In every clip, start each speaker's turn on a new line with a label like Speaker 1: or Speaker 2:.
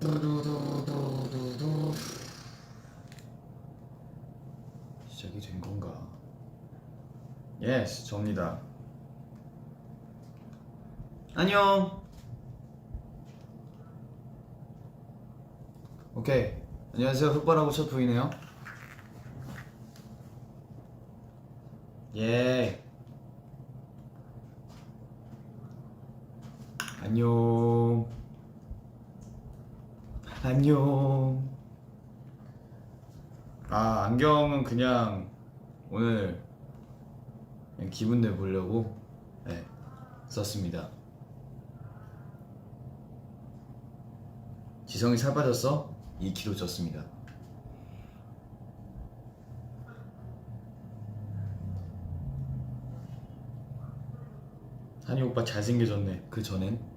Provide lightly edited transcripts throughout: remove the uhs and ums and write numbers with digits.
Speaker 1: 두두두두두두. 시작이 된 건가? 예스, 접니다. 안녕. 오케이. 안녕하세요. 흑발하고 첫 부이네요. 예. 안녕. 안녕. 아, 안경은 그냥 오늘 그냥 기분 내보려고 네, 썼습니다. 지성이 살 빠졌어? 2kg 쪘습니다. 한이 오빠 잘생겨졌네. 그 전엔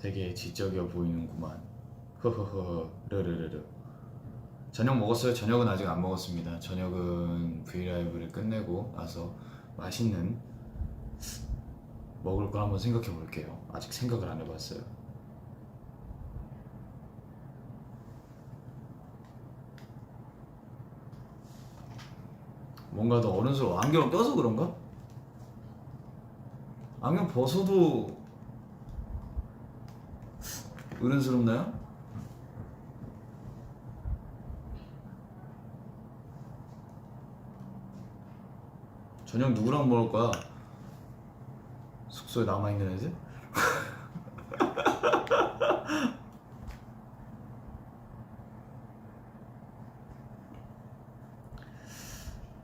Speaker 1: 되게 지적이어 보이는구만. 허허허 르르르르. 저녁 먹었어요? 저녁은 아직 안 먹었습니다. 저녁은 브이라이브를 끝내고 나서 맛있는 먹을 걸 한번 생각해 볼게요. 아직 생각을 안 해봤어요. 뭔가 더 어른스러워. 안경을 껴서 그런가? 안경 벗어도 어른스럽나요? 저녁 누구랑 먹을 거야? 숙소에 남아있는 애들?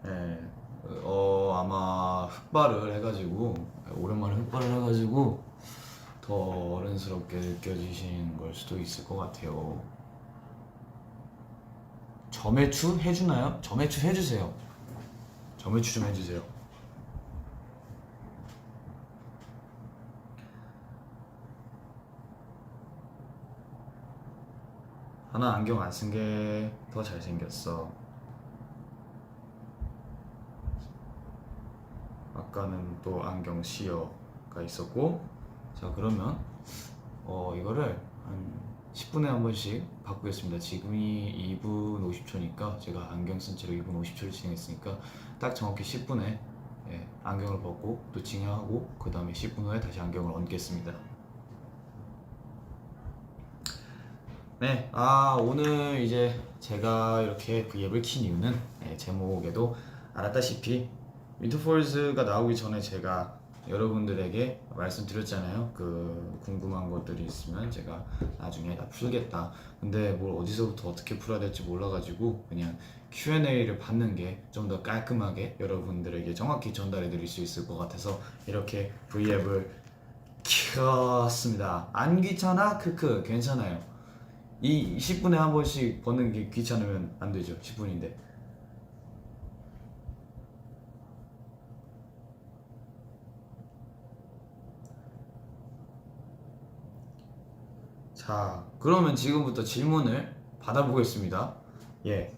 Speaker 1: 네, 아마 흑발을 해가지고 오랜만에 흑발을 해가지고 더 어른스럽게 느껴지시는 걸 수도 있을 것 같아요. 점액추 해주나요? 점액추 해주세요. 점액추 좀 해주세요. 하나 안경 안 쓴 게 더 잘생겼어. 아까는 또 안경 시어가 있었고. 자, 그러면 이거를 한 10분에 한 번씩 바꾸겠습니다. 지금이 2분 50초니까 제가 안경 쓴 채로 2분 50초를 진행했으니까 딱 정확히 10분에 안경을 벗고 또 진행하고 그 다음에 10분 후에 다시 안경을 얹겠습니다. 네, 오늘 이제 제가 이렇게 V앱을 킨 이유는 제목에도 알았다시피 윈터폴즈가 나오기 전에 제가 여러분들에게 말씀드렸잖아요. 그 궁금한 것들이 있으면 제가 나중에 다 풀겠다. 근데 뭘 어디서부터 어떻게 풀어야 될지 몰라가지고 그냥 Q&A를 받는 게 좀 더 깔끔하게 여러분들에게 정확히 전달해 드릴 수 있을 것 같아서 이렇게 V앱을 켰습니다. 안 귀찮아? 크크 괜찮아요. 이 10분에 한 번씩 버는 게 귀찮으면 안 되죠. 10분인데. 자, 그러면 지금부터 질문을 받아보겠습니다. 예.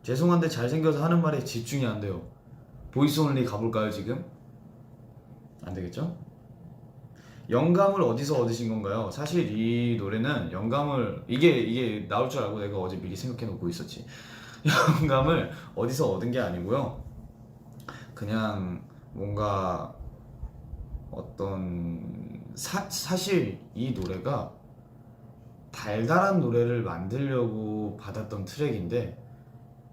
Speaker 1: 죄송한데 잘생겨서 하는 말에 집중이 안 돼요. 보이스 온리 가볼까요, 지금? 안 되겠죠? 영감을 어디서 얻으신 건가요? 사실 이 노래는 영감을 이게 나올 줄 알고 내가 어제 미리 생각해 놓고 있었지. 영감을 어디서 얻은 게 아니고요. 그냥 뭔가 어떤 사실 이 노래가 달달한 노래를 만들려고 받았던 트랙인데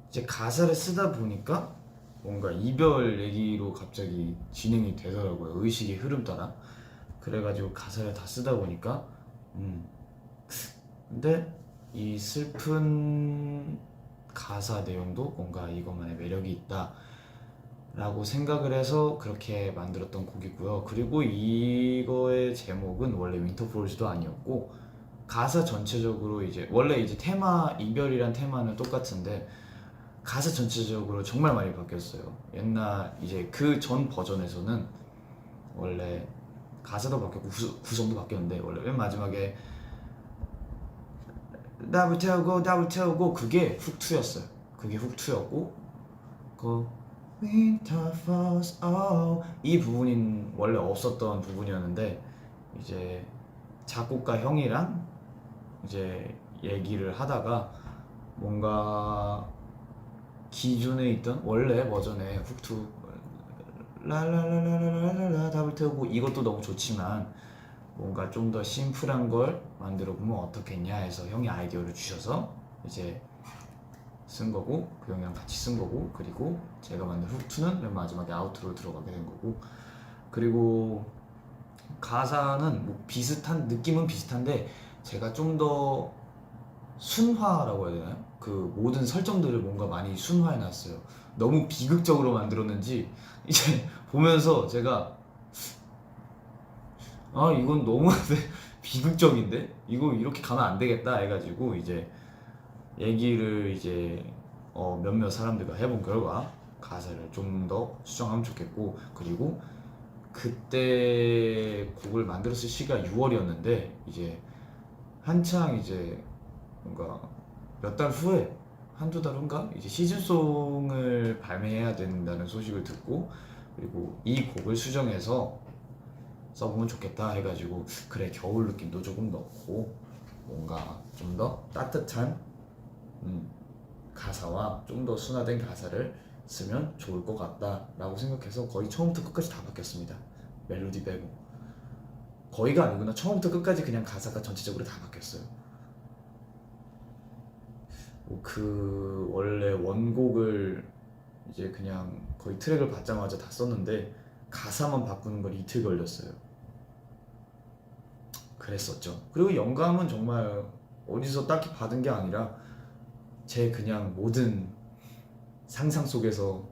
Speaker 1: 이제 가사를 쓰다 보니까 뭔가 이별 얘기로 갑자기 진행이 되더라고요. 의식의 흐름 따라. 그래가지고 가사를 다 쓰다 보니까 근데 이 슬픈 가사 내용도 뭔가 이것만의 매력이 있다 라고 생각을 해서 그렇게 만들었던 곡이고요. 그리고 이거의 제목은 원래 윈터폴즈도 아니었고 가사 전체적으로 이제 원래 이제 테마 이별이란 테마는 똑같은데 가사 전체적으로 정말 많이 바뀌었어요. 옛날 이제 그 전 버전에서는 원래 가사도 바뀌었고 구성도 바뀌었는데 원래 맨 마지막에 더블 태우고 그게 훅2였어요. 그게 훅2였고 그 Winter Falls 이 부분인 원래 없었던 부분이었는데 이제 작곡가 형이랑 이제 얘기를 하다가 뭔가 기존에 있던 원래 버전의 훅2 라라라라라라라 더블 태우고 이것도 너무 좋지만 뭔가 좀 더 심플한 걸 만들어 보면 어떻겠냐 해서 형이 아이디어를 주셔서 이제 쓴 거고 그 형이랑 같이 쓴 거고 그리고 제가 만든 훅2는 맨 마지막에 아우트로 들어가게 된 거고 그리고 가사는 뭐 비슷한 느낌은 비슷한데 제가 좀 더 순화라고 해야 되나요? 그 모든 설정들을 뭔가 많이 순화해 놨어요. 너무 비극적으로 만들었는지 이제 보면서 제가 아 이건 너무 비극적인데? 이거 이렇게 가면 안 되겠다 해가지고 이제 얘기를 이제 몇몇 사람들과 해본 결과 가사를 좀 더 수정하면 좋겠고 그리고 그때 곡을 만들었을 시기가 6월이었는데 이제 한창 이제 뭔가 몇 달 후에 한두 달 후인가 이제 시즌송을 발매해야 된다는 소식을 듣고 그리고 이 곡을 수정해서 써보면 좋겠다 해가지고 그래 겨울 느낌도 조금 넣고 뭔가 좀 더 따뜻한 가사와 좀 더 순화된 가사를 쓰면 좋을 것 같다 라고 생각해서 거의 처음부터 끝까지 다 바뀌었습니다. 멜로디 빼고 거의가 아니구나 처음부터 끝까지 그냥 가사가 전체적으로 다 바뀌었어요. 그 원래 원곡을 이제 그냥 거의 트랙을 받자마자 다 썼는데 가사만 바꾸는 건 이틀 걸렸어요. 그랬었죠. 그리고 영감은 정말 어디서 딱히 받은 게 아니라 제 그냥 모든 상상 속에서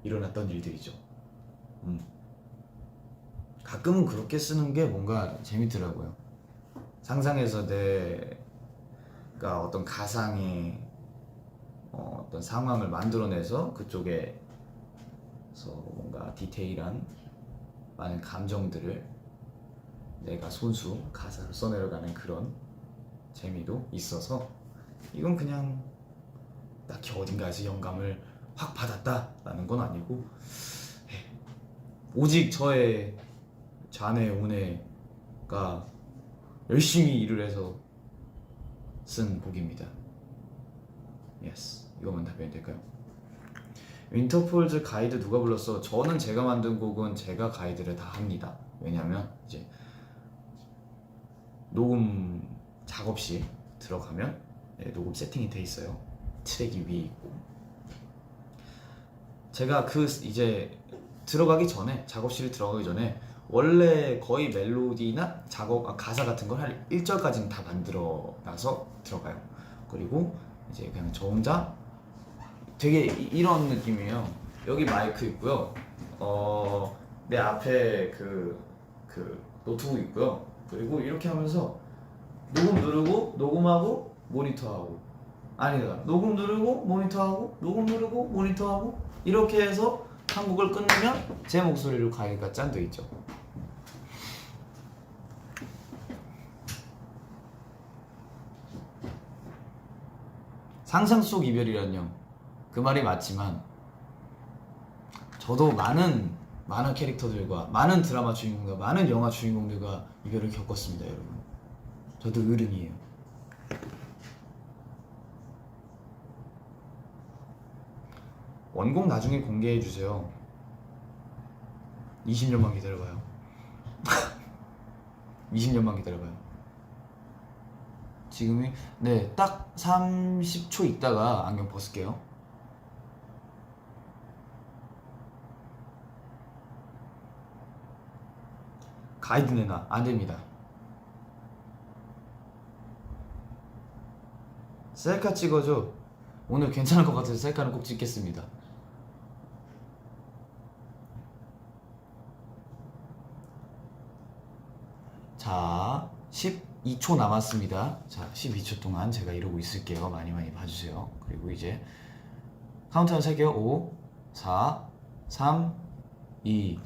Speaker 1: 일어났던 일들이죠. 가끔은 그렇게 쓰는 게 뭔가 재밌더라고요. 상상해서 내가 어떤 가상의 어떤 상황을 만들어내서 그쪽에서 뭔가 디테일한 많은 감정들을 내가 손수 가사로 써내려가는 그런 재미도 있어서 이건 그냥 딱히 어딘가에서 영감을 확 받았다라는 건 아니고 오직 저의 자네 운해가 열심히 일을 해서 쓴 곡입니다. 예스. 이거만 답변이 될까요? 윈터폴즈 가이드 누가 불렀어? 저는 제가 만든 곡은 제가 가이드를 다 합니다. 왜냐면 이제 녹음 작업실 들어가면 녹음 세팅이 돼 있어요. 트랙이 위에 있고 제가 이제 들어가기 전에 작업실에 들어가기 전에 원래 거의 멜로디나 가사 같은 걸 한 1절까지는 다 만들어 놔서 들어가요. 그리고 이제 그냥 저 혼자 되게 이런 느낌이에요. 여기 마이크 있고요. 내 앞에 그 노트북 있고요. 그리고 이렇게 하면서 녹음 누르고 녹음하고 모니터하고 아니다 녹음 누르고 모니터하고 녹음 누르고 모니터하고 이렇게 해서 한 곡을 끝내면 제 목소리로 가기가 짠돼 있죠. 상상 속 이별이란요. 그 말이 맞지만 저도 많은 캐릭터들과 많은 드라마 주인공과 많은 영화 주인공들과 이별을 겪었습니다, 여러분. 저도 어른이에요. 원곡 나중에 공개해주세요. 20년만 기다려봐요. 20년만 기다려봐요. 지금이 딱 30초 있다가 안경 벗을게요. 가이드 내놔. 안됩니다. 셀카 찍어줘. 오늘 괜찮을 것 같아서 셀카는 꼭 찍겠습니다. 자, 12초 남았습니다. 자, 12초 동안 제가 이러고 있을게요. 많이 봐주세요. 그리고 이제 카운트다운 세게요. 5, 4, 3, 2,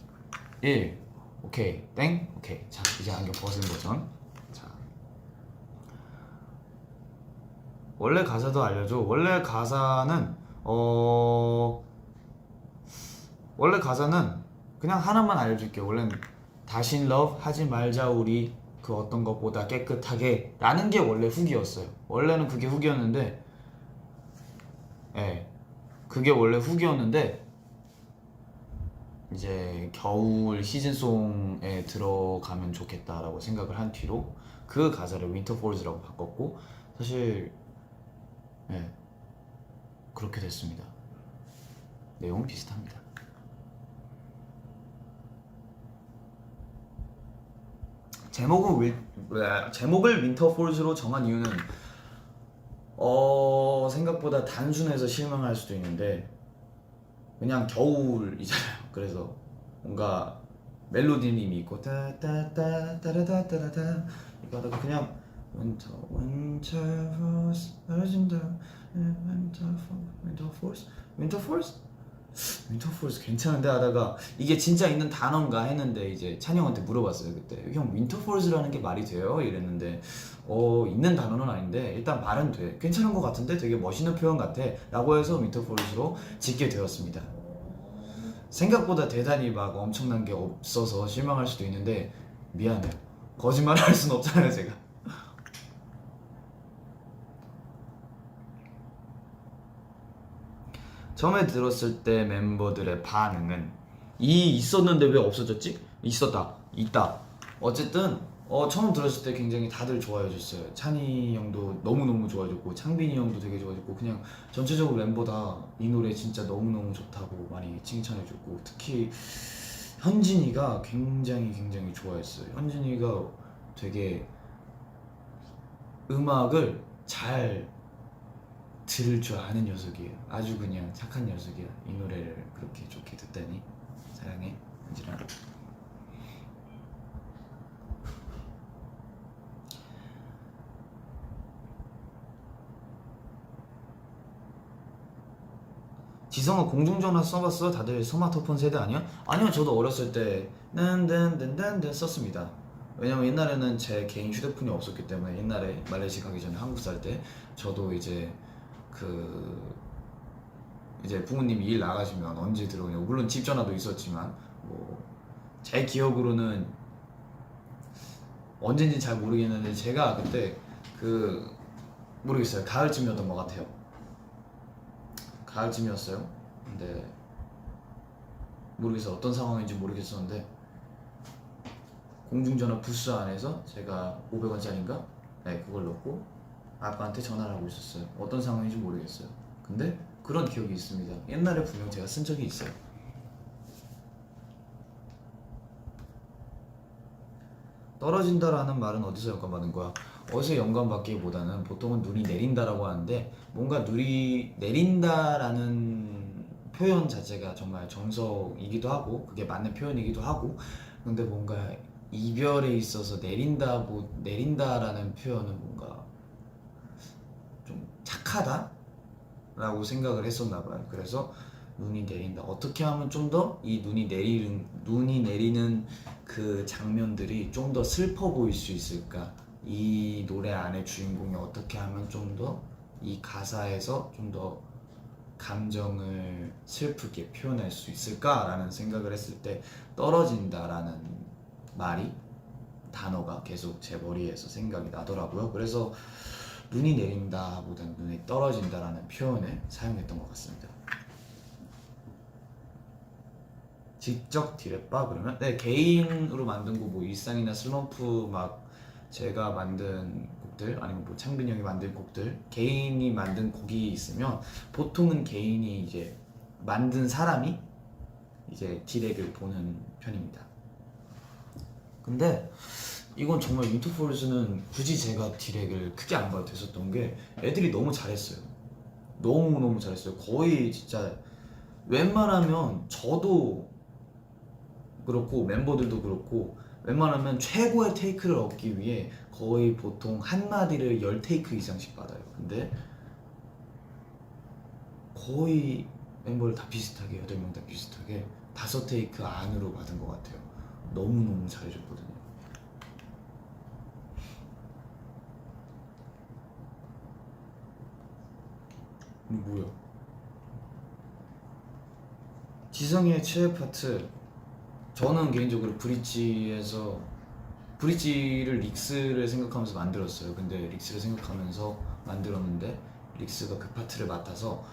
Speaker 1: 1. 오케이, 땡. 오케이. 자, 이제 안경 벗은 버전. 자, 원래 가사도 알려줘. 원래 가사는 그냥 하나만 알려줄게. 원래는 다신 love 하지 말자 우리 그 어떤 것보다 깨끗하게 라는 게 원래 훅이었어요. 원래는 그게 훅이었는데 예, 그게 원래 훅이었는데 이제 겨울 시즌송에 들어가면 좋겠다라고 생각을 한 뒤로 그 가사를 윈터폴즈라고 바꿨고 사실 예, 그렇게 됐습니다. 내용은 비슷합니다. 제목을 윈터폴즈로 정한 이유는 생각보다 단순해서 실망할 수도 있는데 그냥 겨울이잖아요. 그래서 뭔가 멜로디는 이미 있고 따따따따라따따라따 이거 하다가 그냥 윈터폴스 괜찮은데 하다가 이게 진짜 있는 단어인가 했는데 이제 찬이 형한테 물어봤어요. 그때 형 윈터폴스라는 게 말이 돼요? 이랬는데 있는 단어는 아닌데 일단 말은 돼. 괜찮은 것 같은데 되게 멋있는 표현 같아 라고 해서 윈터폴스로 짓게 되었습니다. 생각보다 대단히 막 엄청난 게 없어서 실망할 수도 있는데 미안해요. 거짓말 할 순 없잖아요 제가. 처음에 들었을 때 멤버들의 반응은 있었는데 왜 없어졌지? 있다. 어쨌든 처음 들었을 때 굉장히 다들 좋아해줬어요. 찬이 형도 너무너무 좋아해줬고 창빈이 형도 되게 좋아해줬고 그냥 전체적으로 멤버 다 이 노래 진짜 너무너무 좋다고 많이 칭찬해줬고 특히 현진이가 굉장히 좋아했어요. 현진이가 되게 음악을 잘 들을 줄 아는 녀석이에요. 아주 그냥 착한 녀석이야. 이 노래를 그렇게 좋게 듣다니 사랑해 현진아. 지성아 공중전화 써봤어? 다들 스마트폰 세대 아니야? 아니요, 저도 어렸을 때 딴딴딴딴딴 썼습니다. 왜냐면 옛날에는 제 개인 휴대폰이 없었기 때문에 옛날에 말레이시아 가기 전에 한국 살 때 저도 이제 이제 부모님이 일 나가시면 언제 들어오냐고, 물론 집 전화도 있었지만 뭐 제 기억으로는 언젠지 잘 모르겠는데 제가 그때 모르겠어요. 가을쯤이었던 것 같아요. 가을쯤이었어요. 근데 모르겠어요. 어떤 상황인지 모르겠었는데 공중전화 부스 안에서 제가 500원짜리인가? 네, 그걸 넣고 아빠한테 전화를 하고 있었어요. 어떤 상황인지 모르겠어요. 근데 그런 기억이 있습니다. 옛날에 분명 제가 쓴 적이 있어요. 떨어진다라는 말은 어디서 영감받은 거야? 어디서 영감받기보다는 보통은 눈이 내린다라고 하는데 뭔가 눈이 내린다라는 표현 자체가 정말 정석이기도 하고 그게 맞는 표현이기도 하고 근데 뭔가 이별에 있어서 내린다라는 표현은 뭔가 좀 착하다? 라고 생각을 했었나 봐요. 그래서 눈이 내린다. 어떻게 하면 좀 더 이 눈이 내리는 그 장면들이 좀 더 슬퍼 보일 수 있을까? 이 노래 안에 주인공이 어떻게 하면 좀 더 이 가사에서 좀 더 감정을 슬프게 표현할 수 있을까라는 생각을 했을 때 떨어진다라는 단어가 계속 제 머리에서 생각이 나더라고요. 그래서 눈이 내린다 보다는 눈이 떨어진다라는 표현을 사용했던 것 같습니다. 직접 디랩바 그러면? 네, 개인으로 만든 곡, 뭐 일상이나 슬럼프 막 제가 만든 곡들 아니면 뭐 창빈이 형이 만든 곡들 개인이 만든 곡이 있으면 보통은 개인이 이제 만든 사람이 이제 디렉을 보는 편입니다. 근데 이건 정말 윈터폴즈는 굳이 제가 디렉을 크게 안 봐도 됐었던 게 애들이 너무 잘했어요. 너무너무 잘했어요. 거의 진짜 웬만하면 저도 그렇고 멤버들도 그렇고 웬만하면 최고의 테이크를 얻기 위해 거의 보통 한마디를 10테이크 이상씩 받아요. 근데 거의 멤버를 다 비슷하게 8명 다 비슷하게 5테이크 안으로 받은 것 같아요. 너무너무 잘해줬거든요. 뭐야? 지성의 최애 파트. 저는 개인적으로 브릿지를 릭스를 생각하면서 만들었어요. 근데 릭스를 생각하면서 만들었는데 릭스가 그 파트를 맡아서,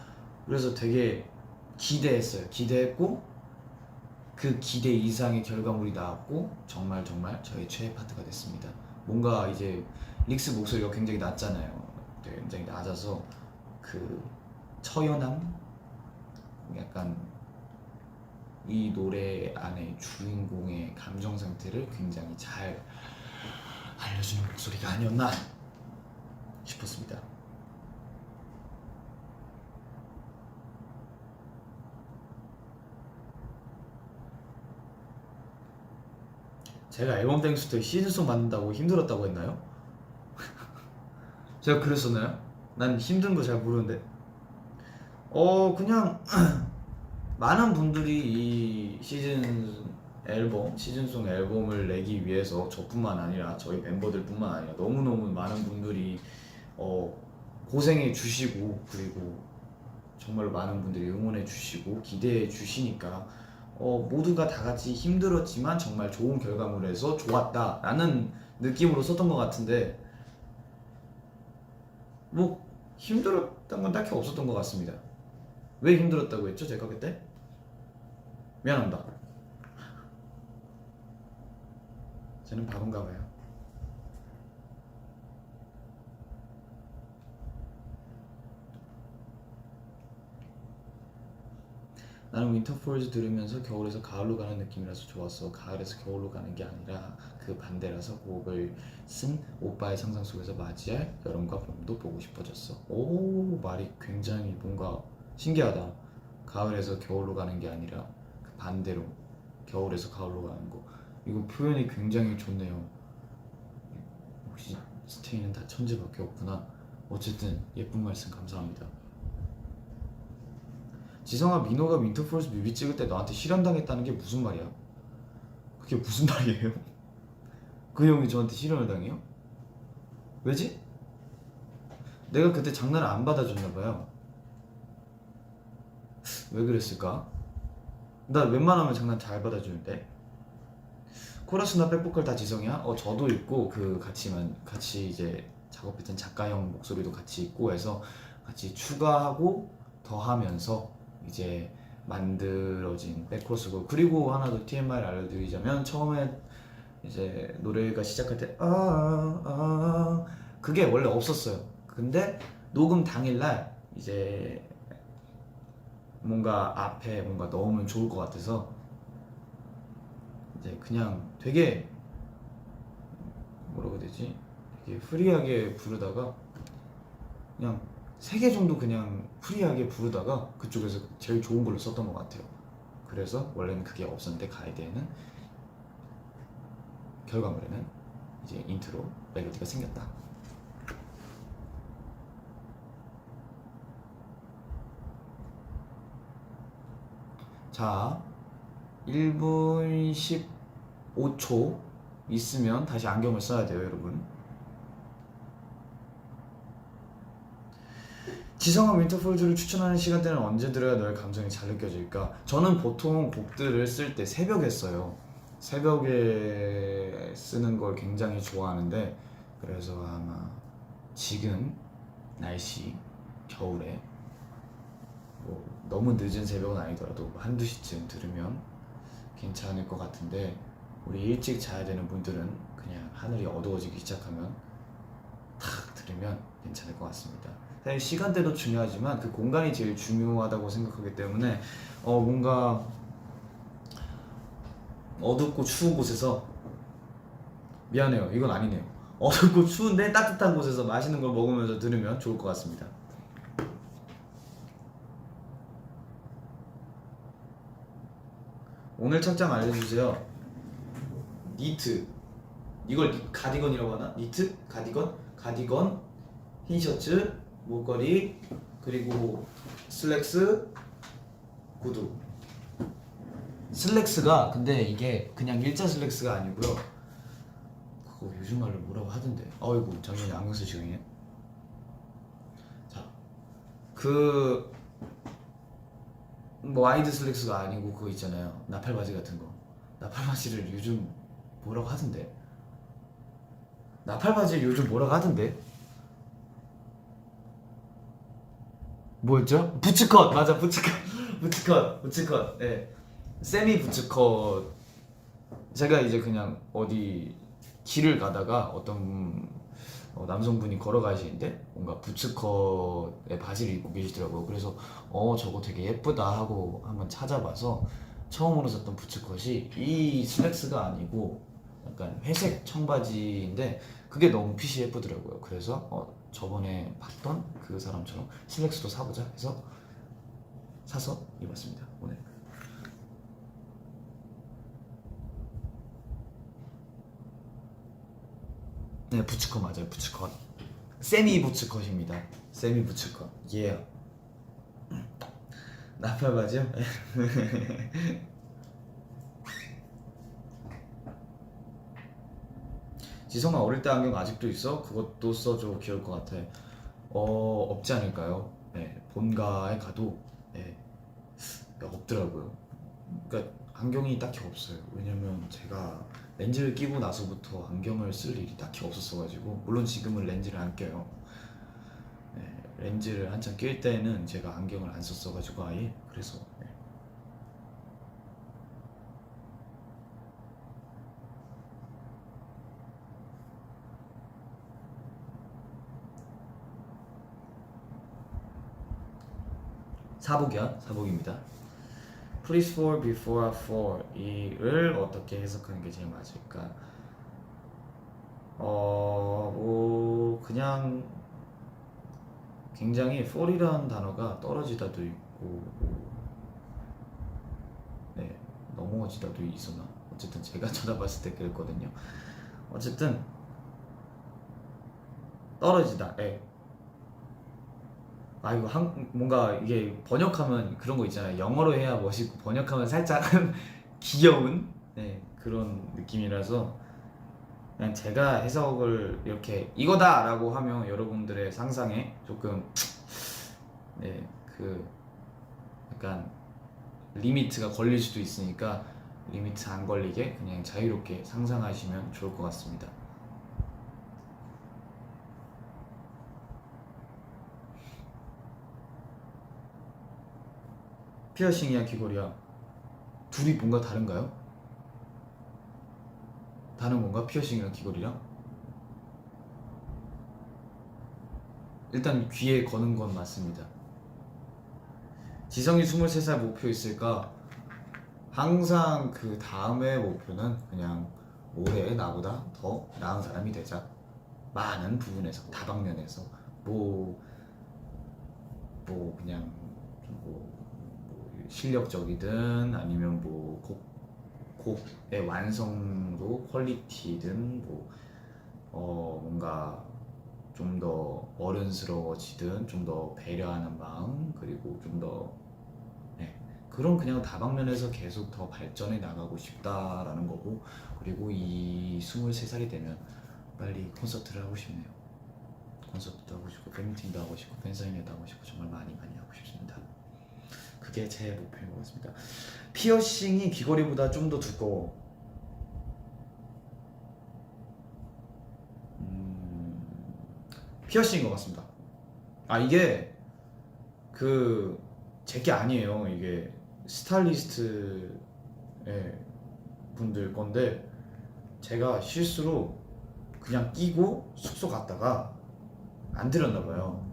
Speaker 1: 그래서 되게 기대했고 그 기대 이상의 결과물이 나왔고 정말 저의 최애 파트가 됐습니다. 뭔가 이제 릭스 목소리가 굉장히 낮잖아요. 굉장히 낮아서 그 처연함, 약간 이 노래 안에 주인공의 감정 상태를 굉장히 잘 알려주는 목소리가 아니었나 싶었습니다. 제가 앨범 땡스 때 시즌송 만든다고 힘들었다고 했나요? 제가 그랬었나요? 난 힘든 거 잘 모르는데. 그냥 많은 분들이 이 시즌송 앨범을 내기 위해서 저뿐만 아니라 저희 멤버들뿐만 아니라 너무너무 많은 분들이 고생해 주시고, 그리고 정말 많은 분들이 응원해 주시고 기대해 주시니까 모두가 다 같이 힘들었지만 정말 좋은 결과물에서 좋았다라는 느낌으로 썼던 것 같은데, 뭐 힘들었던 건 딱히 없었던 것 같습니다. 왜 힘들었다고 했죠 제가 그때? 미안합니다. 저는 바본가 봐요. 나는 윈터폴즈 들으면서 겨울에서 가을로 가는 느낌이라서 좋았어. 가을에서 겨울로 가는 게 아니라 그 반대라서 곡을 쓴 오빠의 상상 속에서 맞이할 여름과 봄도 보고 싶어졌어. 오, 말이 굉장히 뭔가 신기하다. 가을에서 겨울로 가는 게 아니라 그 반대로 겨울에서 가을로 가는 거. 이거 표현이 굉장히 좋네요. 혹시 스테이는 다 천재밖에 없구나. 어쨌든 예쁜 말씀 감사합니다. 지성아, 민호가 윈터폴스 뮤비 찍을 때 너한테 실현당했다는 게 무슨 말이야? 그게 무슨 말이에요? 그 형이 저한테 실현을 당해요? 왜지? 내가 그때 장난을 안 받아줬나봐요. 왜 그랬을까? 나 웬만하면 장난 잘 받아주는데. 코러스나 백보컬 다 지성이야? 저도 있고 그 같이 이제 작업했던 작가 형 목소리도 같이 있고 해서 같이 추가하고 더하면서 이제 만들어진 백코러스고, 그리고 하나 더 TMI를 알려드리자면 처음에 이제 노래가 시작할 때 그게 원래 없었어요. 근데 녹음 당일날 이제 뭔가 앞에 뭔가 넣으면 좋을 것 같아서 이제 그냥 되게 뭐라고 해야 되지? 되게 프리하게 부르다가 그냥 3개 정도 그냥 프리하게 부르다가 그쪽에서 제일 좋은 걸로 썼던 것 같아요. 그래서 원래는 그게 없었는데 가이드에는, 결과물에는 이제 인트로 멜로디가 생겼다. 자, 1분 15초 있으면 다시 안경을 써야 돼요, 여러분. 지성아, 윈터폴즈를 추천하는 시간대는 언제 들어야 너의 감정이 잘 느껴질까? 저는 보통 곡들을 쓸 때 새벽에 써요. 새벽에 쓰는 걸 굉장히 좋아하는데, 그래서 아마 지금 날씨 겨울에 뭐 너무 늦은 새벽은 아니더라도 한두 시쯤 들으면 괜찮을 것 같은데, 우리 일찍 자야 되는 분들은 그냥 하늘이 어두워지기 시작하면 탁 들으면 괜찮을 것 같습니다. 사실 시간대도 중요하지만 그 공간이 제일 중요하다고 생각하기 때문에 뭔가 어둡고 추운 곳에서, 미안해요, 이건 아니네요. 어둡고 추운데 따뜻한 곳에서 맛있는 걸 먹으면서 들으면 좋을 것 같습니다. 오늘 착장 알려주세요. 니트, 이걸 가디건이라고 하나? 니트? 가디건, 흰 셔츠, 목걸이, 그리고 슬랙스, 구두. 슬랙스가 근데 이게 그냥 일자 슬랙스가 아니고요, 그거 요즘 말로 뭐라고 하던데. 아이고, 작년에 안경 쓰시거든요. 자, 그 뭐 와이드 슬랙스가 아니고 그거 있잖아요. 나팔 바지 같은 거. 나팔 바지를 요즘 뭐라고 하던데. 나팔 바지를 요즘 뭐라고 하던데. 뭐였죠? 부츠컷 맞아 부츠컷 부츠컷 예 세미 부츠컷. 제가 이제 그냥 어디 길을 가다가 어떤 남성분이 걸어가시는데 뭔가 부츠컷의 바지를 입고 계시더라고요. 그래서 저거 되게 예쁘다 하고 한번 찾아봐서 처음으로 샀던 부츠컷이 이 슬랙스가 아니고 약간 회색 청바지인데 그게 너무 핏이 예쁘더라고요. 그래서 저번에 봤던 그 사람처럼 슬랙스도 사보자 해서 사서 입었습니다 오늘. 네 부츠컷 맞아요. 부츠컷 세미 부츠컷입니다. 세미 부츠컷 예. 나팔바지요? 지성아 어릴 때 안경 아직도 있어? 그것도 써줘. 귀여울 것 같아. 없지 않을까요? 네, 본가에 가도 네, 없더라고요. 그러니까 안경이 딱히 없어요. 왜냐면 제가 렌즈를 끼고 나서부터 안경을 쓸 일이 딱히 없었어가지고 물론 지금은 렌즈를 안 껴요. 네, 렌즈를 한참 낄 때는 제가 안경을 안 썼어가지고 아예 그래서 네. 사복이야? 사복입니다. Please for, before, for 이를 어떻게 해석하는 게 제일 맞을까? 뭐 그냥 굉장히 for이라는 단어가 떨어지다도 있고 네 넘어지다도 있었나? 어쨌든 제가 쳐다봤을 때 그랬거든요. 어쨌든 떨어지다. 예. 아 이거 뭔가 이게 번역하면 그런 거 있잖아요. 영어로 해야 멋있고 번역하면 살짝은 귀여운 네, 그런 느낌이라서 그냥 제가 해석을 이렇게 이거다라고 하면 여러분들의 상상에 조금 네, 그 약간 리미트가 걸릴 수도 있으니까 리미트 안 걸리게 그냥 자유롭게 상상하시면 좋을 것 같습니다. 피어싱이야 귀걸이야 둘이 뭔가 다른가요? 다른 건가? 피어싱이랑 귀걸이랑? 일단 귀에 거는 건 맞습니다. 지성이 23살 목표 있을까? 항상 그 다음의 목표는 그냥 올해 나보다 더 나은 사람이 되자. 많은 부분에서 다방면에서 뭐 그냥 뭐 실력적이든 아니면 뭐 곡의 완성도 퀄리티든 뭔가 좀 더 어른스러워지든 좀 더 배려하는 마음 그리고 좀 더 네, 그런 그냥 다방면에서 계속 더 발전해 나가고 싶다라는 거고 그리고 이 23살이 되면 빨리 콘서트를 하고 싶네요. 콘서트도 하고 싶고 팬미팅도 하고 싶고 팬사인회도 하고 싶고 정말 많이 하고 싶습니다. 그게 제 목표인 것 같습니다. 피어싱이 귀걸이보다 좀 더 두꺼워. 피어싱인 것 같습니다. 아 이게 그 제게 아니에요. 이게 스타일리스트의 분들 건데 제가 실수로 그냥 끼고 숙소 갔다가 안 들였나 봐요.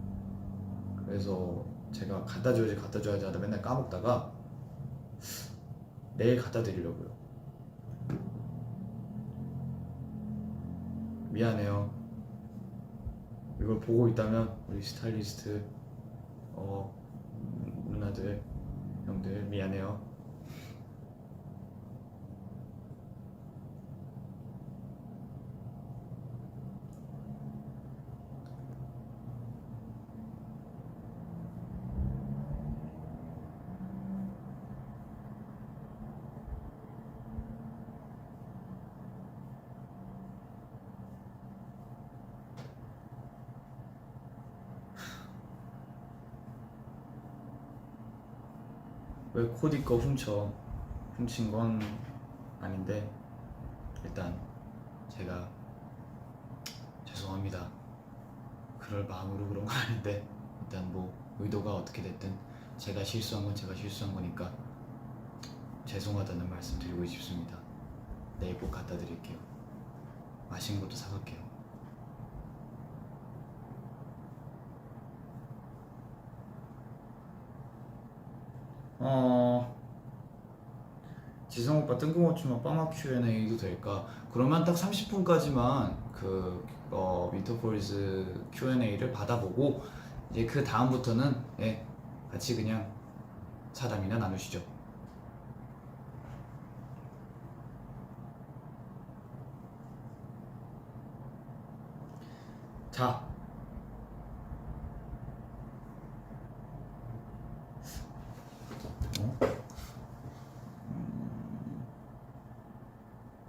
Speaker 1: 그래서 제가 갖다 줘야지 하다 맨날 까먹다가 내일 갖다 드리려고요. 미안해요. 이걸 보고 있다면 우리 스타일리스트 누나들 형들 미안해요. 왜 코디 거 훔친 건 아닌데 일단 제가 죄송합니다. 그럴 마음으로 그런 건 아닌데 일단 뭐 의도가 어떻게 됐든 제가 실수한 건 제가 실수한 거니까 죄송하다는 말씀 드리고 싶습니다. 내일 꼭 갖다 드릴게요. 맛있는 것도 사갈게요. 지성 오빠 뜬금없지만 빵화 Q&A도 될까? 그러면 딱 30분까지만 그 윈터폴즈 Q&A를 받아보고 이제 그 다음부터는 같이 그냥 사담이나 나누시죠. 자,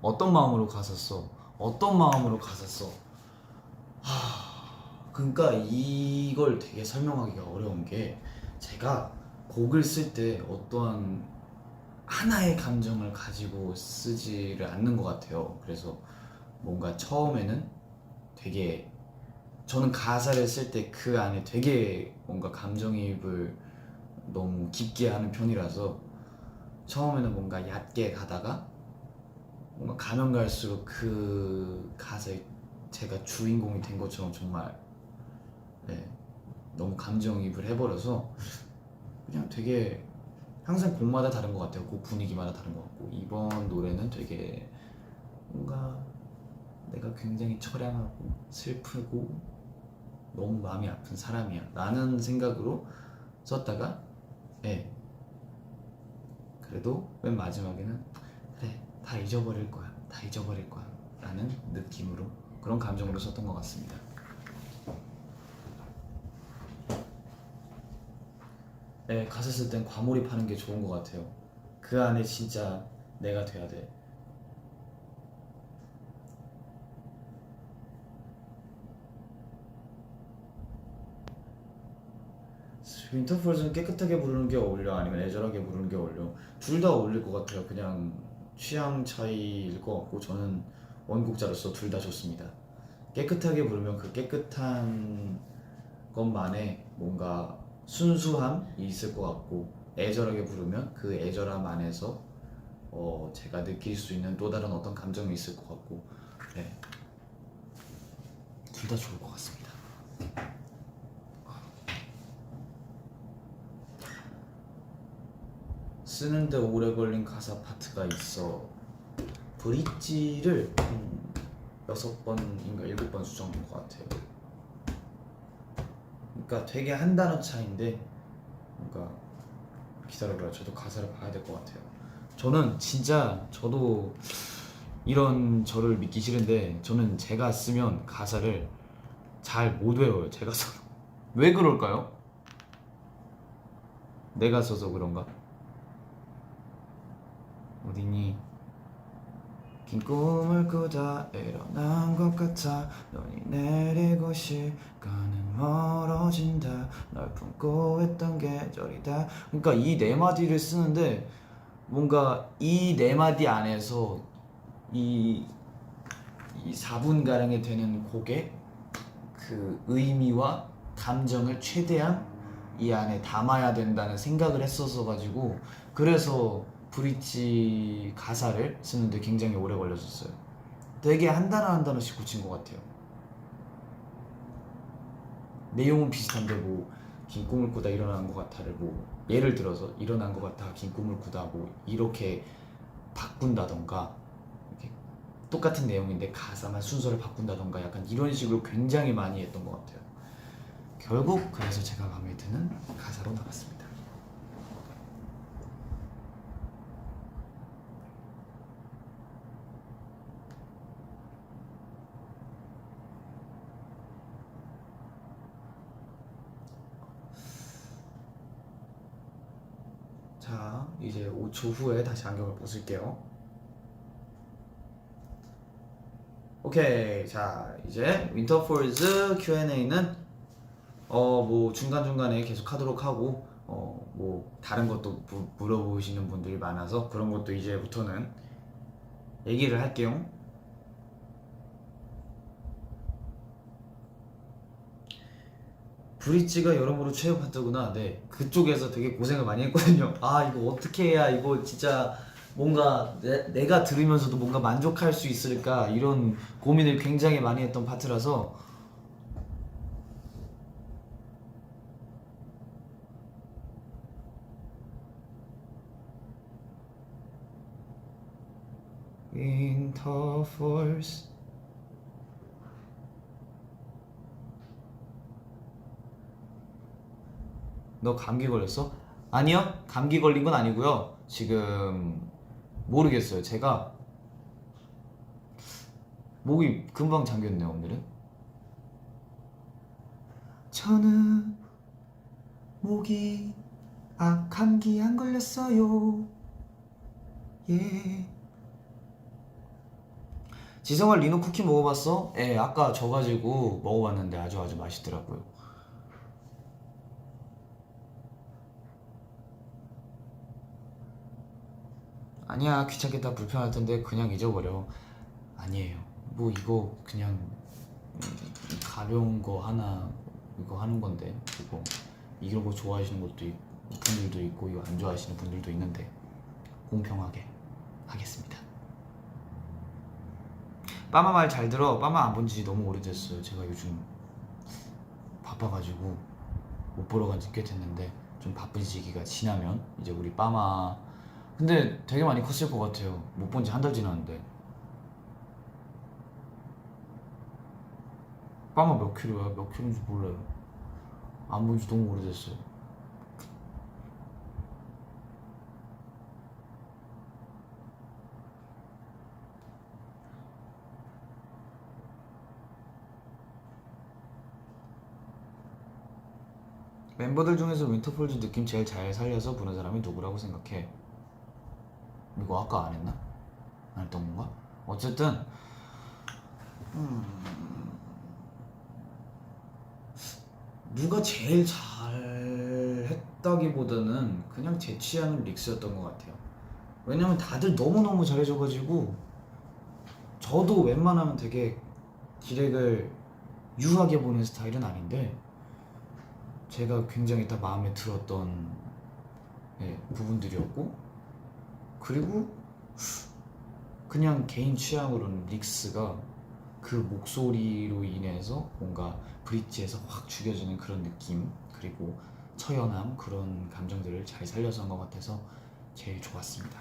Speaker 1: 어떤 마음으로 갔었어? 어떤 마음으로 갔었어? 그러니까 이걸 되게 설명하기가 어려운 게 제가 곡을 쓸 때 어떠한 하나의 감정을 가지고 쓰지를 않는 것 같아요. 그래서 뭔가 처음에는 되게 저는 가사를 쓸 때 그 안에 되게 뭔가 감정이입을 너무 깊게 하는 편이라서 처음에는 뭔가 얕게 가다가 뭔가 가면 갈수록 그 가사에 제가 주인공이 된 것처럼 정말 너무 감정이입을 해버려서 그냥 되게 항상 곡마다 다른 것 같아요. 곡 분위기마다 다른 것 같고 이번 노래는 되게 뭔가 내가 굉장히 처량하고 슬프고 너무 마음이 아픈 사람이야 라는 생각으로 썼다가 그래도 맨 마지막에는 그래 다 잊어버릴 거야 다 잊어버릴 거야 라는 느낌으로 그런 감정으로 썼던 것 같습니다. 가사 쓸 땐 과몰입하는 게 좋은 것 같아요. 그 안에 진짜 내가 돼야 돼. 윈터폴즈는 깨끗하게 부르는 게 어울려? 아니면 애절하게 부르는 게 어울려? 둘 다 어울릴 것 같아요. 그냥 취향 차이일 것 같고 저는 원곡자로서 둘 다 좋습니다. 깨끗하게 부르면 그 깨끗한 것만의 뭔가 순수함이 있을 것 같고 애절하게 부르면 그 애절함 안에서 제가 느낄 수 있는 또 다른 어떤 감정이 있을 것 같고 둘 다 좋을 것 같습니다. 쓰는데 오래 걸린 가사 파트가 있어. 브릿지를 6번인가 7번 수정한 것 같아요. 그러니까 되게 한 단어 차이인데 뭔가 기다려봐요. 저도 가사를 봐야 될 것 같아요. 저는 진짜 저도 이런 저를 믿기 싫은데 저는 제가 쓰면 가사를 잘 못 외워요. 제가 써도. 왜 그럴까요? 내가 써서 그런가? 어디니? 긴 꿈을 꾸다 일어난 것 같아 눈이 내리고 시간은 멀어진다 널 품고 있던 계절이다. 그러니까 이 네 마디를 쓰는데 뭔가 이 네 마디 안에서 이 4분가량이 되는 곡의 그 의미와 감정을 최대한 이 안에 담아야 된다는 생각을 했었어 가지고 그래서 브릿지 가사를 쓰는데 굉장히 오래 걸렸었어요. 되게 한 단어 한 단어씩 고친 것 같아요. 내용은 비슷한데 뭐 긴 꿈을 꾸다 일어난 것 같아를 뭐 예를 들어서 일어난 것 같아 긴 꿈을 꾸다 뭐 이렇게 바꾼다던가 이렇게 똑같은 내용인데 가사만 순서를 바꾼다던가 약간 이런 식으로 굉장히 많이 했던 것 같아요. 결국 그래서 제가 마음에 드는 가사로 나왔습니다. 자, 이제 5초 후에 다시 안경을 벗을게요. 오케이, 자 이제 윈터폴즈 Q&A는 뭐 중간중간에 계속 하도록 하고 뭐 다른 것도 물어보시는 분들이 많아서 그런 것도 이제부터는 얘기를 할게요. 브릿지가 여러모로 최애 파트구나. 네, 그쪽에서 되게 고생을 많이 했거든요. 아, 이거 어떻게 해야 이거 진짜 뭔가 내가 들으면서도 뭔가 만족할 수 있을까, 이런 고민을 굉장히 많이 했던 파트라서. Winter Falls. 너 감기 걸렸어? 아니요, 감기 걸린 건 아니고요. 지금 모르겠어요. 제가 목이 금방 잠겼네요, 오늘은. 저는 목이 감기 안 걸렸어요. 예. 지성아, 리노 쿠키 먹어봤어? 예, 아까 져가지고 먹어봤는데 아주 맛있더라고요. 아니야, 귀찮겠다, 불편할 텐데 그냥 잊어버려. 아니에요. 뭐 이거 그냥 가벼운 거 하나 이거 하는 건데, 그리고 이런 거 좋아하시는 것도 분들도 있고 이거 안 좋아하시는 분들도 있는데 공평하게 하겠습니다. 빠마 말 잘 들어. 빠마 안 본 지 너무 오래됐어요. 제가 요즘 바빠가지고 못 보러 간 지 꽤 됐는데, 좀 바쁜 시기가 지나면 이제 우리 빠마. 근데 되게 많이 컸을 것 같아요. 못 본 지 한 달 지났는데. 빠마 몇 킬로야? 몇 킬로인지 몰라요. 안 본 지 너무 오래됐어요. 멤버들 중에서 윈터폴즈 느낌 제일 잘 살려서 부른 사람이 누구라고 생각해? 이거 아까 안 했나? 안 했던 건가? 어쨌든 누가 제일 잘 했다기보다는 그냥 제 취향은 릭스였던 것 같아요. 왜냐면 다들 너무너무 잘해줘가지고 저도 웬만하면 되게 디렉을 유하게 보는 스타일은 아닌데, 제가 굉장히 다 마음에 들었던 부분들이었고, 그리고 그냥 개인 취향으로는 릭스가 그 목소리로 인해서 뭔가 브릿지에서 확 죽여주는 그런 느낌, 그리고 처연함, 그런 감정들을 잘 살려서 한 것 같아서 제일 좋았습니다.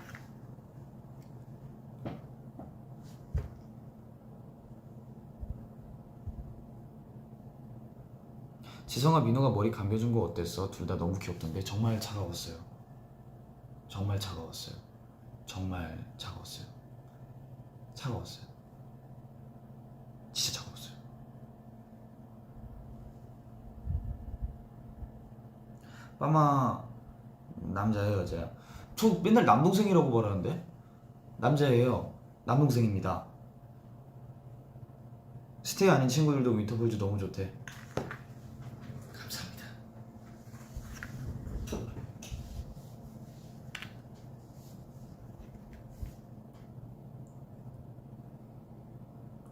Speaker 1: 지성아, 민호가 머리 감겨준 거 어땠어? 둘 다 너무 귀엽던데. 정말 차가웠어요. 정말 차가웠어요. 정말 차가웠어요. 차가웠어요. 진짜 차가웠어요. 빠마 남자예요, 여자야? 저 맨날 남동생이라고 말하는데? 남자예요. 남동생입니다. 스테이 아닌 친구들도 윈터볼즈 너무 좋대. 감사합니다.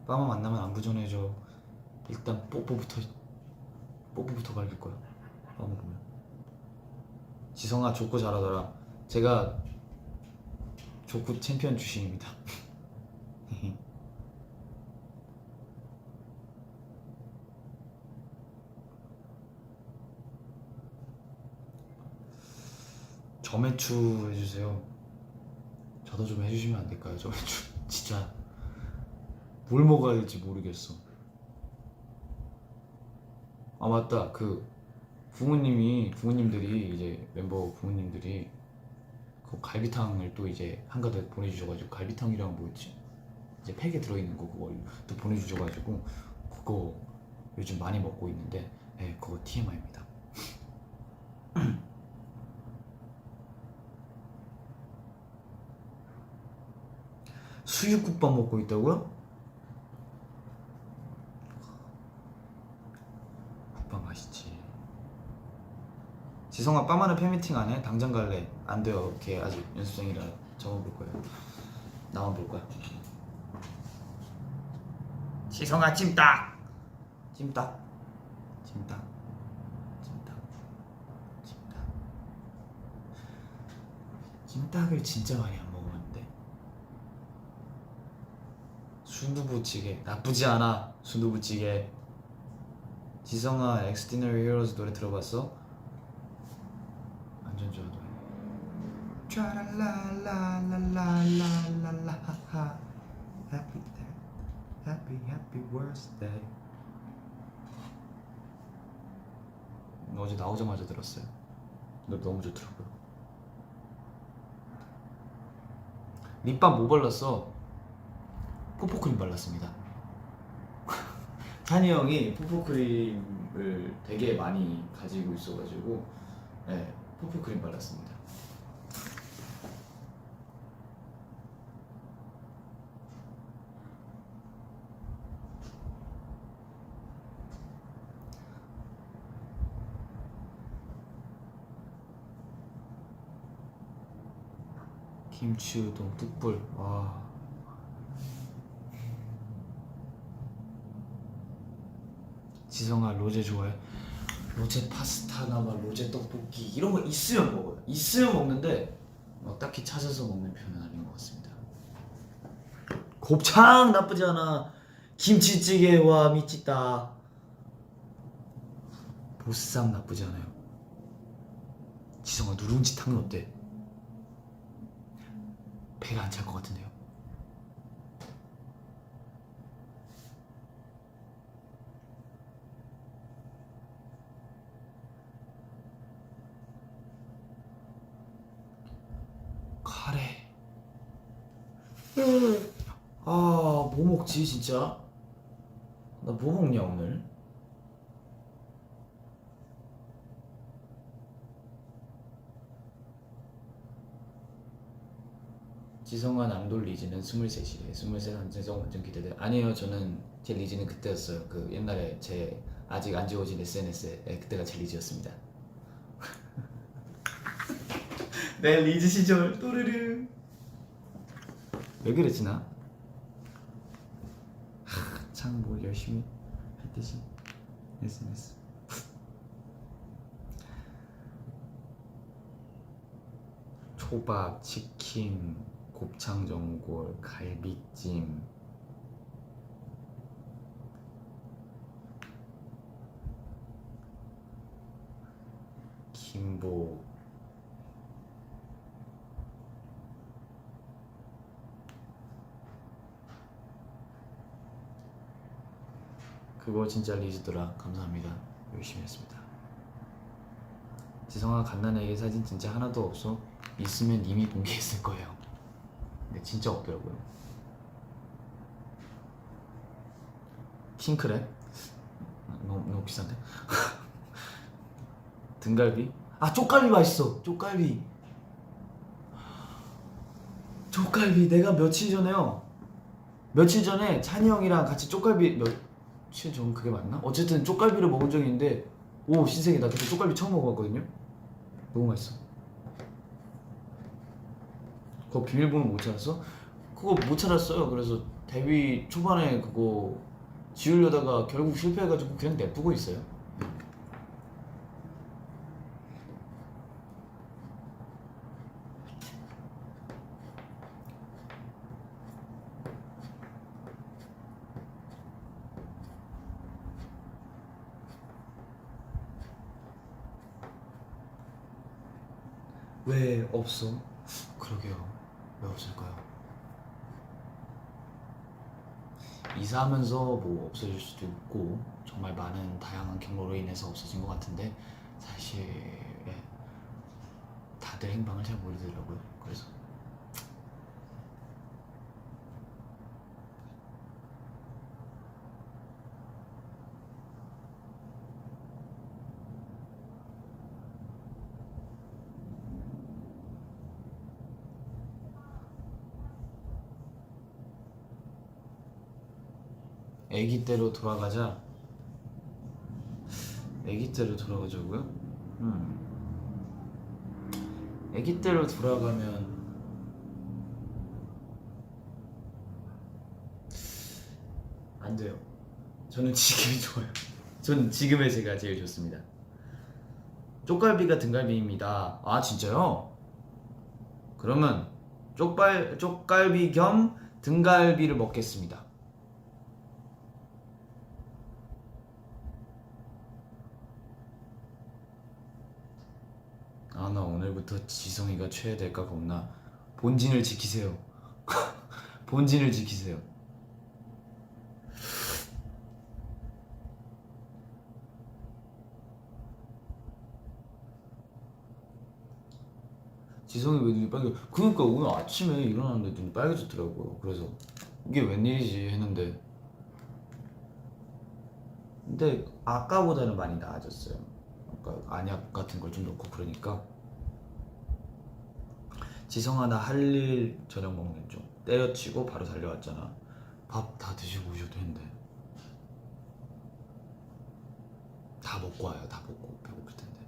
Speaker 1: 빠마 만나면 안부 전해줘. 일단 뽀뽀부터 갈길 거야. 빠마 보면. 지성아, 족구 잘하더라. 제가 족구 챔피언 출신입니다. 저매추 해주세요. 저도 좀 해주시면 안 될까요? 저매추. 진짜 뭘 먹어야 될지 모르겠어. 아, 맞다. 그 부모님들이 이제 멤버 부모님들이 그 갈비탕을 또 이제 한가득 보내주셔가지고, 갈비탕이랑 뭐였지? 이제 팩에 들어있는 거 그걸 또 보내주셔가지고 그거 요즘 많이 먹고 있는데, 네, 그거 TMI입니다. 수육국밥 먹고 있다고요? 국밥 맛있지. 지성아 빠마는 팬미팅 안 해? 당장 갈래. 안 돼요. 걔 아직 연습생이라 적어볼 거예요. 나만 볼 거야. 지성아 찜닭. 찜닭. 찜닭. 찜닭. 찜닭. 찜닭을 진짜 많이 안 먹었는데. 순두부찌개 나쁘지 않아. 순두부찌개. 지성아 엑스디너리 히어로즈 노래 들어봤어? 완전 좋아 노래. 트라랄라라라라라라하 Happy day, happy birthday. 어제 나오자마자 들었어요. 노래 너무 좋더라고요. 립밤 뭐 발랐어? 포포크림 발랐습니다. 찬이 형이 포포크림을 되게 많이 가지고 있어가지고 네, 포포크림 발랐습니다. 김치우동 뚝불. 와. 지성아 로제 좋아해? 로제 파스타나 막 로제 떡볶이 이런 거 있으면 먹어요. 있으면 먹는데 딱히 찾아서 먹는 편은 아닌 것 같습니다. 곱창 나쁘지 않아. 김치찌개와 미치다. 보쌈 나쁘지 않아요. 지성아 누룽지탕은 어때? 배가 안 찰 것 같은데요. 카레. 아, 뭐 먹지 진짜? 나 뭐 먹냐 오늘? 지성아 남돌 리즈는 23이래. 23 완전 기대돼. 아니에요, 저는 제 리즈는 그때였어요. 그 옛날에 제 아직 안 지워진 SNS에 그때가 제 리즈였습니다. 내 리즈 시절 또르르. 왜 그랬지 나? 참 뭐 열심히 했듯이 SNS. 초밥, 치킨, 곱창 전골, 갈비찜, 김복, 그거 진짜 리즈더라. 감사합니다. 열심히 했습니다. 지성아 갓난애기 사진 진짜 하나도 없어? 있으면 이미 공개했을 거예요. 근데 진짜 없더라고요. 킹크랩? 너무 비싼데? 등갈비? 아 쪽갈비 맛있어. 쪽갈비 내가 며칠 전에 찬이 형이랑 같이 쪽갈비 며칠 전 그게 맞나? 어쨌든 쪽갈비를 먹은 적이 있는데 오 신세계다. 그때 쪽갈비 처음 먹어봤거든요. 너무 맛있어. 그거 비밀번호 못 찾았어? 그거 못 찾았어요. 그래서 데뷔 초반에 그거 지우려다가 결국 실패해가지고 그냥 냅두고 있어요. 왜 없어? 그러게요. 왜 없을까요? 이사하면서 뭐 없어질 수도 있고 정말 많은 다양한 경로로 인해서 없어진 것 같은데 사실 다들 행방을 잘 모르더라고요. 그래서 애기 때로 돌아가자. 애기 때로 돌아가자고요? 아기 때로 돌아가면 안 돼요. 저는 지금이 좋아요. 저는 지금의 제가 제일 좋습니다. 쪽갈비가 등갈비입니다. 아 진짜요? 그러면 쪽갈비 겸 등갈비를 먹겠습니다. 아 나 오늘부터 지성이가 최애될까 겁나. 본진을 지키세요. 본진을 지키세요. 지성이 왜 눈이 빨개? 그러니까 오늘 아침에 일어났는데 눈이 빨개졌더라고요. 그래서 이게 웬일이지 했는데 근데 아까보다는 많이 나아졌어요. 아까 안약 같은 걸 좀 넣고 그러니까. 지성아 나 할 일 저녁 먹는 중. 때려치고 바로 달려왔잖아. 밥 다 드시고 오셔도 되는데. 다 먹고 와요. 다 먹고 배고플 텐데.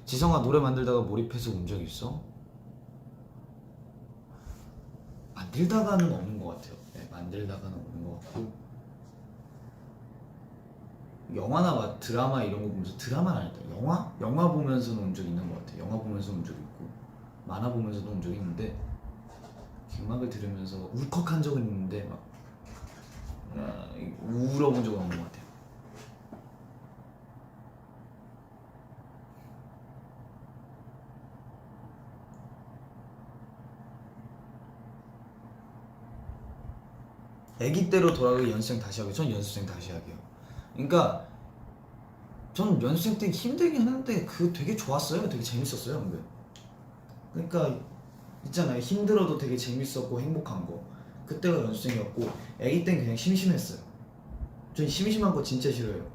Speaker 1: 지성아 노래 만들다가 몰입해서 운 적 있어? 만들다가는 없는 것 같아요. 네, 만들다가는 없는 것 같고 영화나 드라마 이런 거 보면서 드라마는 아니다. 영화 보면서는 운 적 있는 것 같아요. 영화 보면서 운 적 있고 만화 보면서도 운 적이 있는데 음악을 들으면서 울컥한 적은 있는데 막 울어본 적은 없는 것 같아요. 아기 때로 돌아가기 연습생 다시 하기. 전 연습생 다시 하기요. 그러니까 전 연습생 때 힘들긴 했는데 그거 되게 좋았어요. 되게 재밌었어요. 근데 그러니까 있잖아요. 힘들어도 되게 재밌었고 행복한 거. 그때가 연습생이었고 아기 땐 그냥 심심했어요. 전 심심한 거 진짜 싫어요.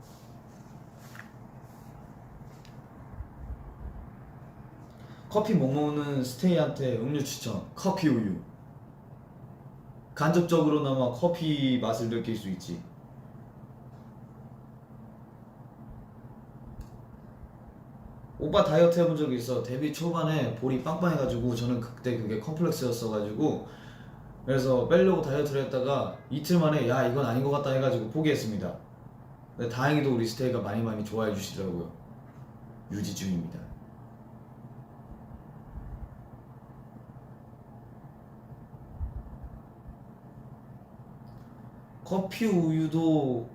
Speaker 1: 커피 못 먹는 스테이한테 음료 추천. 커피 우유. 간접적으로나마 커피 맛을 느낄 수 있지. 오빠 다이어트 해본 적이 있어. 데뷔 초반에 볼이 빵빵해가지고 저는 그때 그게 컴플렉스였어가지고 그래서 빼려고 다이어트를 했다가 이틀 만에 야 이건 아닌 것 같다 해가지고 포기했습니다. 근데 다행히도 우리 스테이가 많이 좋아해 주시더라고요. 유지 중입니다. 커피 우유도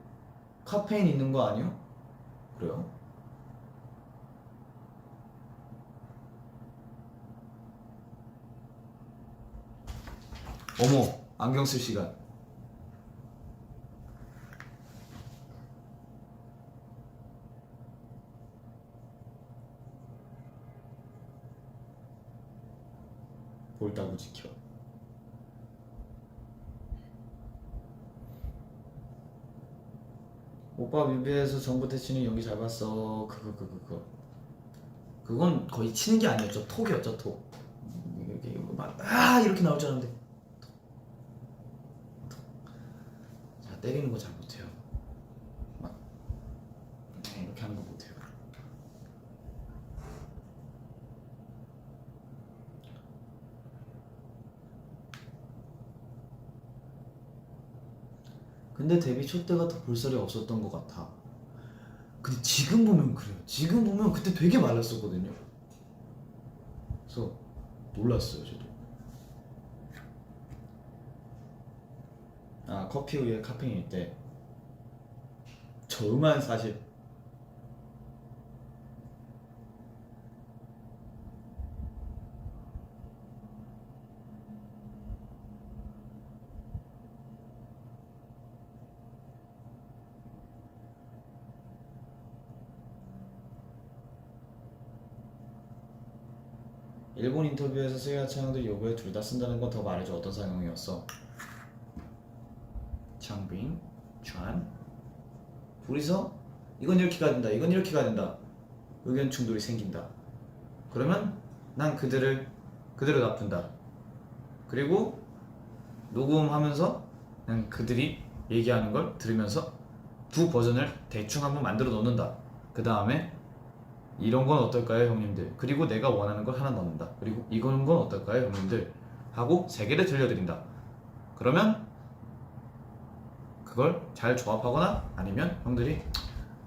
Speaker 1: 카페인 있는 거 아니요? 그래요? 어머 안경 쓸 시간. 옳다고 지켜. 오빠 뮤비에서 정보태 치는 연기 잘 봤어. 그건 거의 치는 게 아니었죠. 톡이었죠. 톡. 이렇게 막 이렇게 나올 줄 알았는데 제가 때리는 거 잘 못해요. 막 이렇게 하는 거 못해요. 근데 데뷔 초 때가 더 볼살이 없었던 것 같아. 근데 지금 보면 그래요. 지금 보면 그때 되게 말랐었거든요. 그래서 놀랐어요 저도. 아 커피 우유에 카페인일 때 저만 사실 일본 인터뷰에서 스야 창도 요구에 둘 다 쓴다는 건 더 말해줘. 어떤 상황이었어? 창빈, 촤안 둘이서 이건 이렇게 가야 된다. 이건 이렇게 가야 된다. 의견 충돌이 생긴다. 그러면 난 그대로 놔둔다. 그리고 녹음하면서 난 그들이 얘기하는 걸 들으면서 두 버전을 대충 한번 만들어 놓는다. 그 다음에 이런 건 어떨까요 형님들? 그리고 내가 원하는 걸 하나 넣는다. 그리고 이건 건 어떨까요 형님들? 하고 세 개를 들려드린다. 그러면 그걸 잘 조합하거나 아니면 형들이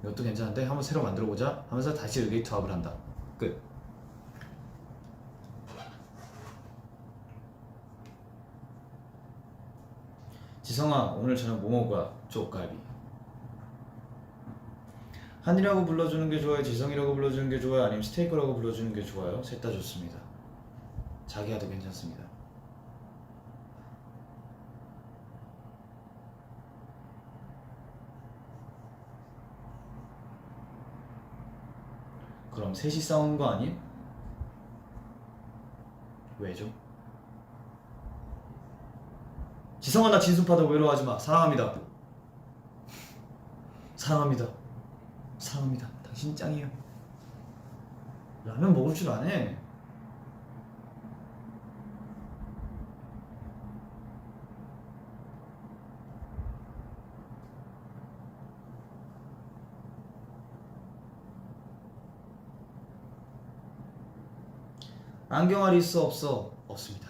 Speaker 1: 이것도 괜찮은데 한번 새로 만들어보자 하면서 다시 의기투합을 한다. 끝. 지성아 오늘 저녁 뭐 먹을 거야? 쪽갈비. 한이라고 불러주는 게 좋아요? 지성이라고 불러주는 게 좋아요? 아니면 스테이크라고 불러주는 게 좋아요? 셋 다 좋습니다. 자기야도 괜찮습니다. 그럼 셋이 싸운 거 아님? 왜죠? 지성아 나 진수파다 외로워하지마. 사랑합니다. 사랑합니다. 사랑합니다. 당신 짱이에요. 라면 먹을 줄 아네. 안경알이 있어 없어? 없습니다.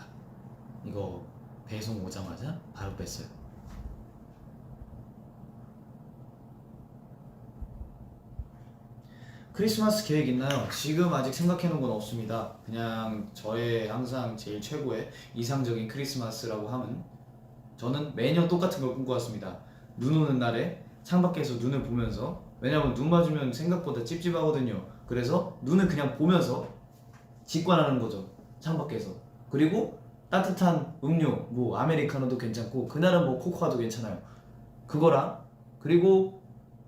Speaker 1: 이거 배송 오자마자 바로 뺐어요. 크리스마스 계획 있나요? 지금 아직 생각해놓은 건 없습니다. 그냥 저의 항상 제일 최고의 이상적인 크리스마스라고 하면 저는 매년 똑같은 걸 꿈꿔왔습니다. 눈 오는 날에 창밖에서 눈을 보면서, 왜냐면 눈 맞으면 생각보다 찝찝하거든요. 그래서 눈을 그냥 보면서 직관하는 거죠. 창밖에서. 그리고 따뜻한 음료, 뭐 아메리카노도 괜찮고 그날은 뭐 코코아도 괜찮아요. 그거랑, 그리고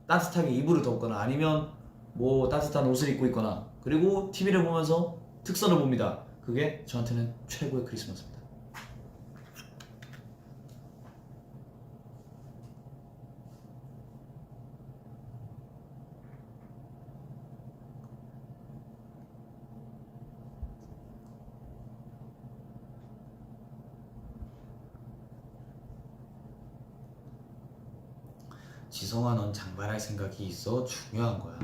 Speaker 1: 따뜻하게 이불을 덮거나 아니면 뭐 따뜻한 옷을 입고 있거나, 그리고 TV를 보면서 특선을 봅니다. 그게 저한테는 최고의 크리스마스입니다. 지성아 넌 장발할 생각이 있어? 중요한 거야.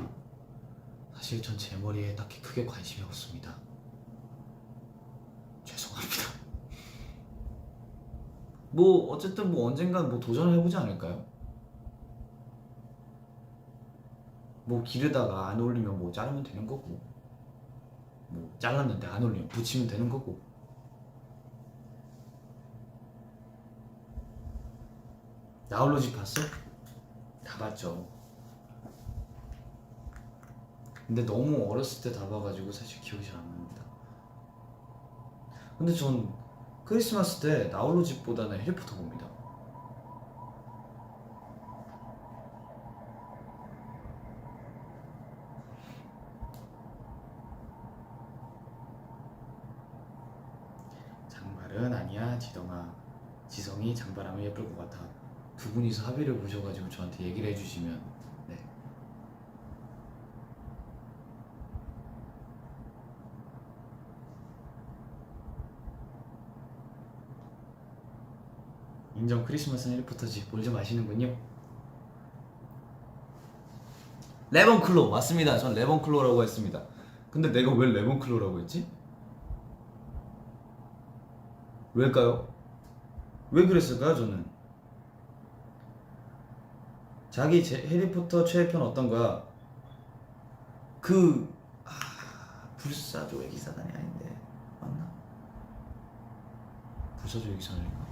Speaker 1: 사실 전 제 머리에 딱히 크게 관심이 없습니다. 죄송합니다. 뭐 어쨌든 뭐 언젠간 뭐 도전을 해보지 않을까요? 뭐 기르다가 안 어울리면 뭐 자르면 되는 거고, 뭐 잘랐는데 안 어울리면 붙이면 되는 거고. 나홀로 집 봤어? 다 봤죠. 근데 너무 어렸을 때 다 봐가지고 사실 기억이 잘 안 납니다. 근데 전 크리스마스 때 나홀로 집보다는 해리포터 봅니다. 장발은 아니야 지덩아. 지성이 장발하면 예쁠 것 같아. 두 분이서 합의를 보셔가지고 저한테 얘기를 해주시면, 네. 인정. 크리스마스는 해리포터지. 뭘 좀 아시는군요. 레몬클로 맞습니다. 전 레몬클로라고 했습니다. 근데 내가 왜 레몬클로라고 했지? 왜일까요? 왜 그랬을까요 저는? 자기 해리포터 최애편 어떤 거야? 불사조의 기사단이 아닌데 맞나? 불사조의 기사단인가?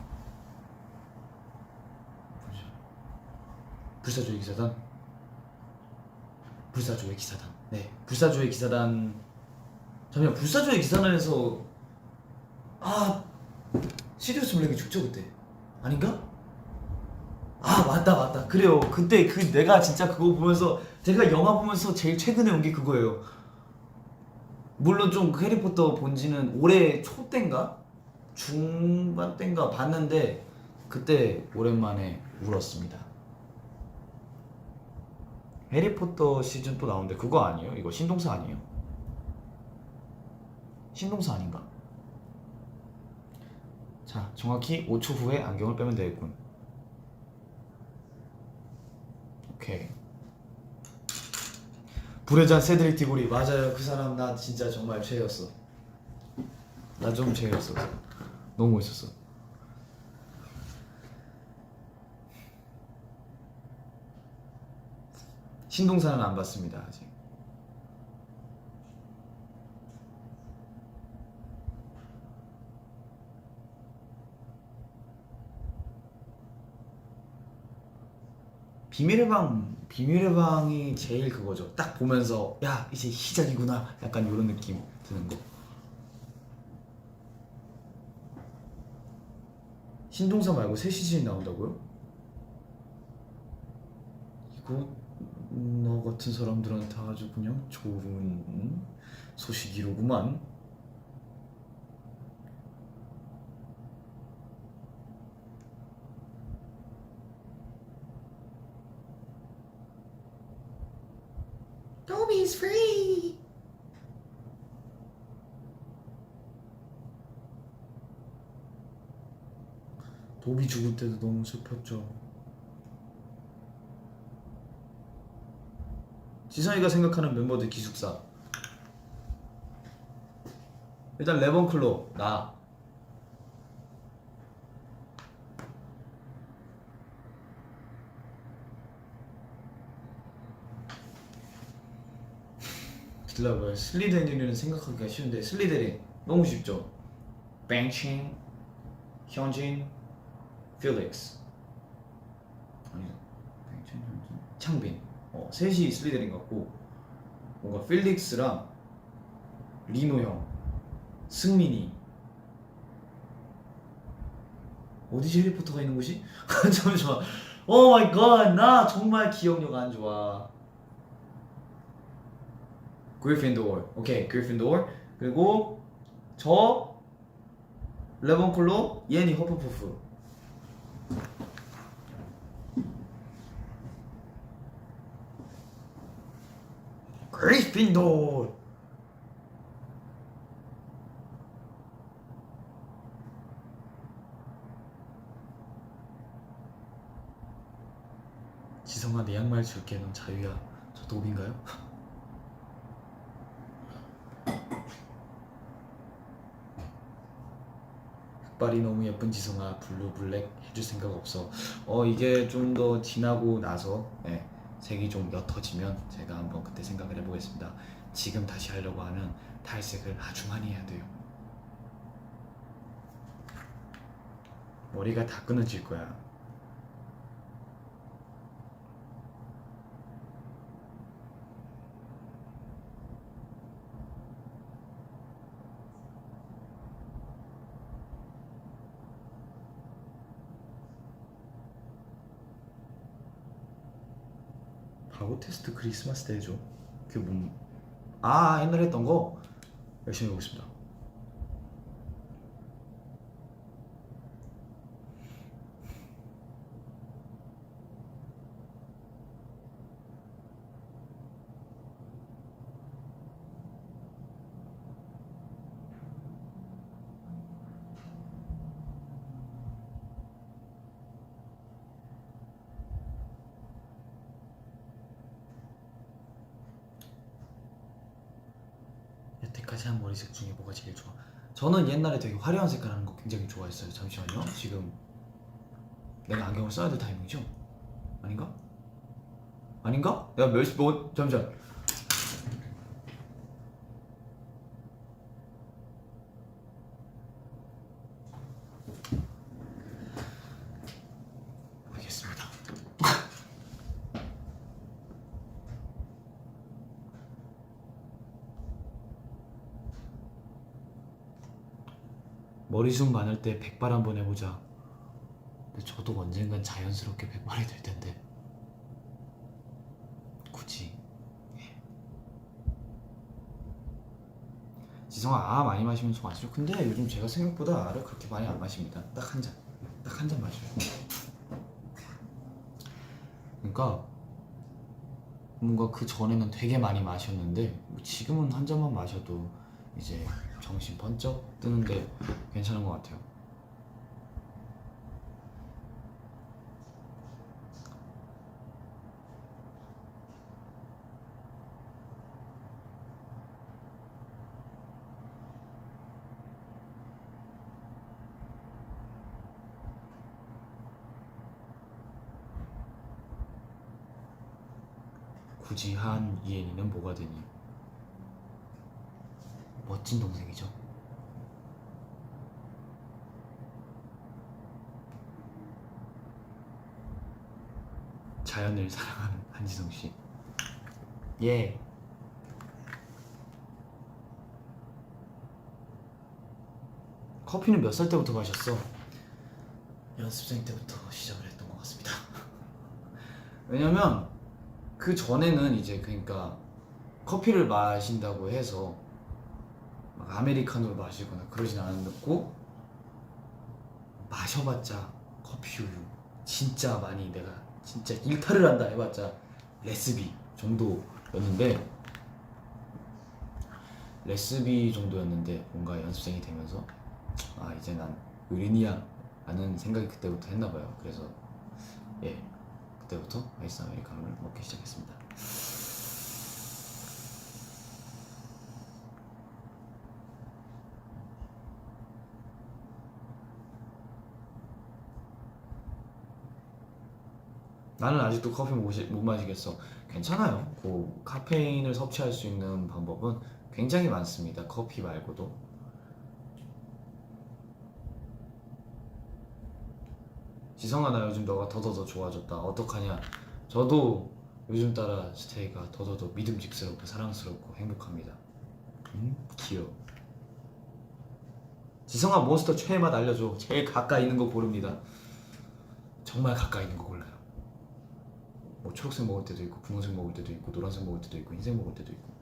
Speaker 1: 불사조의 기사단? 불사조의 기사단. 네, 불사조의 기사단. 잠시만, 불사조의 기사단에서 시리우스 블랙이 죽죠 그때? 아닌가? 맞다 그래요. 그때 내가 진짜 그거 보면서, 제가 영화 보면서 제일 최근에 온 게 그거예요. 물론 좀 해리포터 본지는 올해 초 땐가? 중반 땐가 봤는데 그때 오랜만에 울었습니다. 해리포터 시즌 또 나오는데 그거 아니에요? 이거 신동사 아니에요? 신동사 아닌가? 자, 정확히 5초 후에 안경을 빼면 되겠군. 오케이. 불의 잔 세드릭 디고리 맞아요. 그 사람 나 진짜 정말 최애였어. 나 좀 최애였어. 너무 멋있었어. 신동산은 안 봤습니다 아직. 비밀의 방이 제일 그거죠. 딱 보면서 야 이제 시작이구나 약간 이런 느낌 드는 거. 신동사 말고 새 시즌이 나온다고요? 이거 너 같은 사람들한테 아주 그냥 좋은 소식이로구만. Toby's free. 도비 죽을 때도 너무 슬펐죠. 지성이가 생각하는 멤버들 기숙사. 일단 레번클로 나. 들라고요. 슬리데린은 생각하기가 쉬운데 슬리데린 너무 쉽죠. 뱅칭, 현진, 필릭스. 아니죠. 뱅칭, 현진, 창빈. 셋이 슬리데린 같고 뭔가 필릭스랑 리노 형, 승민이. 어디지 해리포터가 있는 곳이? 잠시만. 오 마이 갓, 나 정말 기억력 안 좋아. 그리핀도어. 오케이, 그리핀도어. 그리고 저 레번클로, 얘니 허프푸프. 그리핀도어. 지성아 내 양말 줄게. 넌 자유야. 저 도비인가요? 흑발이 너무 예쁜 지성아 블루 블랙 해줄 생각 없어. 이게 좀 더 지나고 나서 색이 좀 옅어지면 제가 한번 그때 생각을 해보겠습니다. 지금 다시 하려고 하면 탈색을 아주 많이 해야 돼요. 머리가 다 끊어질 거야. 바보 테스트 크리스마스 때 해줘. 그게 옛날에 했던 거 열심히 해보겠습니다. 여태까지 한 머리색 중에 뭐가 제일 좋아? 저는 옛날에 되게 화려한 색깔 하는 거 굉장히 좋아했어요. 잠시만요. 지금 내가 안경을 써야 될 타이밍이죠? 아닌가? 아닌가? 내가 잠시만. 모르겠습니다. 머리숱 많을 때 백발 한번 해보자. 근데 저도 언젠간 자연스럽게 백발이 될 텐데 굳이. 지성아 많이 마시면 좀 아시죠? 근데 요즘 제가 생각보다 알을 그렇게 많이 안 마십니다. 딱 한 잔. 딱 한 잔 마셔요. 그러니까 뭔가 그 전에는 되게 많이 마셨는데 지금은 한 잔만 마셔도 이제 정신 번쩍 뜨는데 괜찮은 것 같아요. 굳이 한 이엔이는 뭐가 되니? 멋진 동생이죠. 자연을 사랑하는 한지성씨. 예. 커피는 몇 살 때부터 마셨어? 연습생 때부터 시작을 했던 것 같습니다. 왜냐면 그 전에는 이제 그러니까 커피를 마신다고 해서 막 아메리카노를 마시거나 그러진 않았고, 마셔봤자 커피 우유 진짜 많이 내가 진짜 일탈을 한다 해봤자 레스비 정도였는데, 뭔가 연습생이 되면서 아 이제 난 의린이야 라는 생각이 그때부터 했나봐요. 그래서 예, 그때부터 아이스 아메리카노를 먹기 시작했습니다. 나는 아직도 커피 못 마시겠어. 괜찮아요. 그 카페인을 섭취할 수 있는 방법은 굉장히 많습니다. 커피 말고도. 지성아, 나 요즘 너가 더더더 좋아졌다. 어떡하냐? 저도 요즘 따라 스테이가 더더더 믿음직스럽고 사랑스럽고 행복합니다. 귀여워. 지성아, 몬스터 최애 맛 알려줘. 제일 가까이 있는 거 고릅니다. 정말 가까이 있는 거 골라요. 뭐 초록색 먹을 때도 있고, 분홍색 먹을 때도 있고, 노란색 먹을 때도 있고, 흰색 먹을 때도 있고.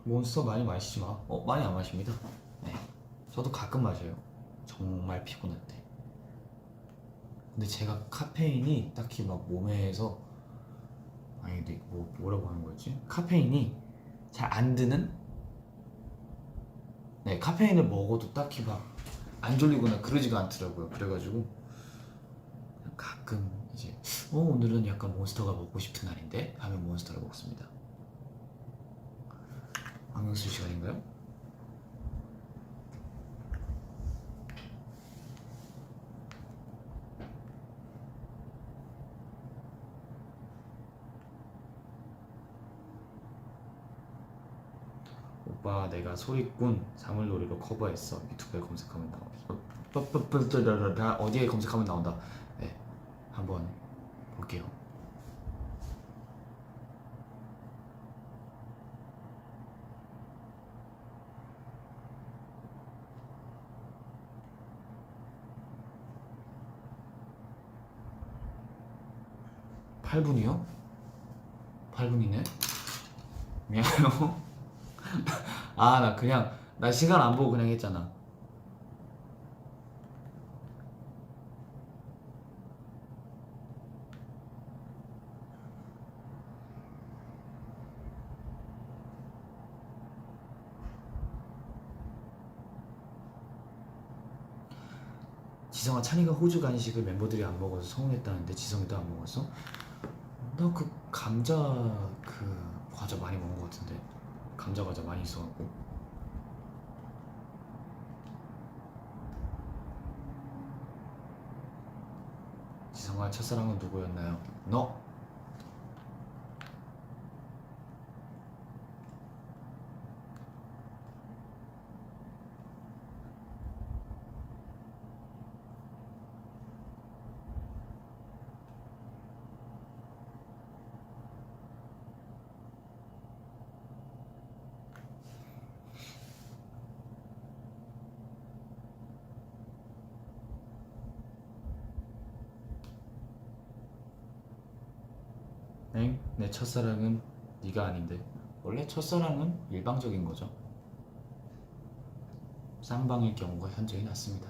Speaker 1: 몬스터 많이 마시지 마. 많이 안 마십니다. 네, 저도 가끔 마셔요. 정말 피곤할 때. 근데 제가 카페인이 딱히 막 몸에서, 아니 근데 뭐라고 하는 거였지? 카페인이 잘 안 드는? 네, 카페인을 먹어도 딱히 막 안 졸리거나 그러지가 않더라고요. 그래가지고 그냥 가끔 이제 오늘은 약간 몬스터가 먹고 싶은 날인데 하면 몬스터를 먹습니다. 안경 쓸 시간인가요? 오빠, 내가 소리꾼 사물놀이로 커버했어. 유튜브에 검색하면 나와. 어디에 검색하면 나온다. 네, 한번 볼게요. (8분이요) 8분이네? 미안해요. 나 시간 안 보고 그냥 했잖아. 지성아, 찬이가 호주 간식을 멤버들이 안 먹어서 서운했다는데 지성이도 안 먹었어? 나 그 감자 과자 많이 먹은 것 같은데. 감자 과자 많이 있어갖고. 지성아, 첫사랑은 누구였나요? 너! 엥? 내 첫사랑은 네가 아닌데. 원래 첫사랑은 일방적인 거죠. 쌍방일 경우가 현저히 낮습니다.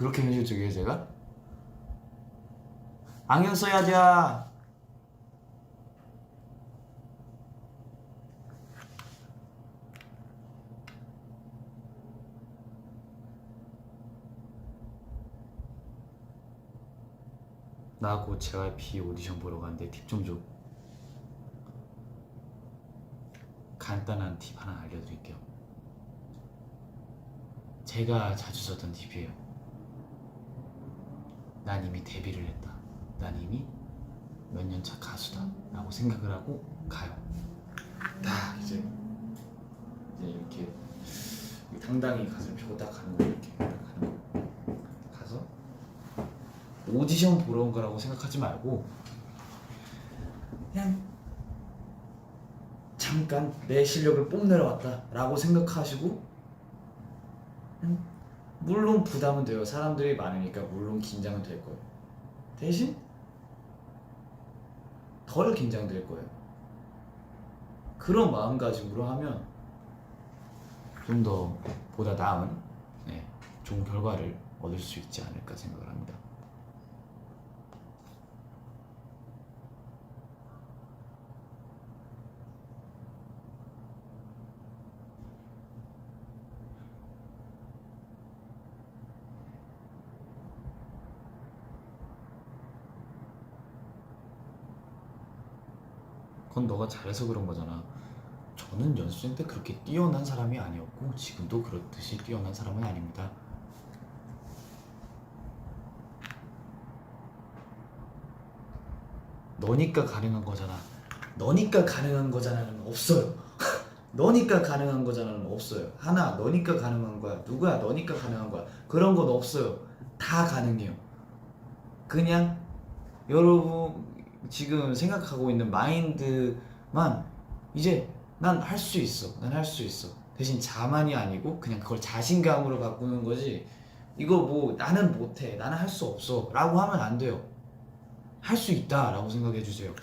Speaker 1: 그렇게 현실적이에요 제가? 안경 써야지. 나 곧 JYP 오디션 보러 가는데 팁 좀 줘. 간단한 팁 하나 알려드릴게요. 제가 자주 썼던 팁이에요. 난 이미 데뷔를 했다. 난 이미 몇 년 차 가수다 라고 생각을 하고 가요. 딱 이제 이렇게 당당히 가슴 펴고 딱 가는 거. 이렇게 딱 가는 거. 가서 오디션 보러 온 거라고 생각하지 말고 그냥 잠깐 내 실력을 뽐내러 왔다 라고 생각하시고, 물론 부담은 돼요. 사람들이 많으니까 물론 긴장은 될 거예요. 대신 덜 긴장될 거예요. 그런 마음가짐으로 하면 좀 더 보다 나은 좋은 결과를 얻을 수 있지 않을까 생각을 합니다. 그건 너가 잘해서 그런 거잖아. 저는 연습생 때 그렇게 뛰어난 사람이 아니었고 지금도 그렇듯이 뛰어난 사람은 아닙니다. 너니까 가능한 거잖아. 너니까 가능한 거잖아는 없어요. 너니까 가능한 거잖아는 없어요. 하나, 너니까 가능한 거야. 누구야? 너니까 가능한 거야. 그런 건 없어요. 다 가능해요. 그냥 여러분 지금 생각하고 있는 마인드만 이제 난 할 수 있어. 난 할 수 있어. 대신 자만이 아니고 그냥 그걸 자신감으로 바꾸는 거지. 이거 뭐 나는 못해. 나는 할 수 없어. 라고 하면 안 돼요. 할 수 있다 라고 생각해 주세요.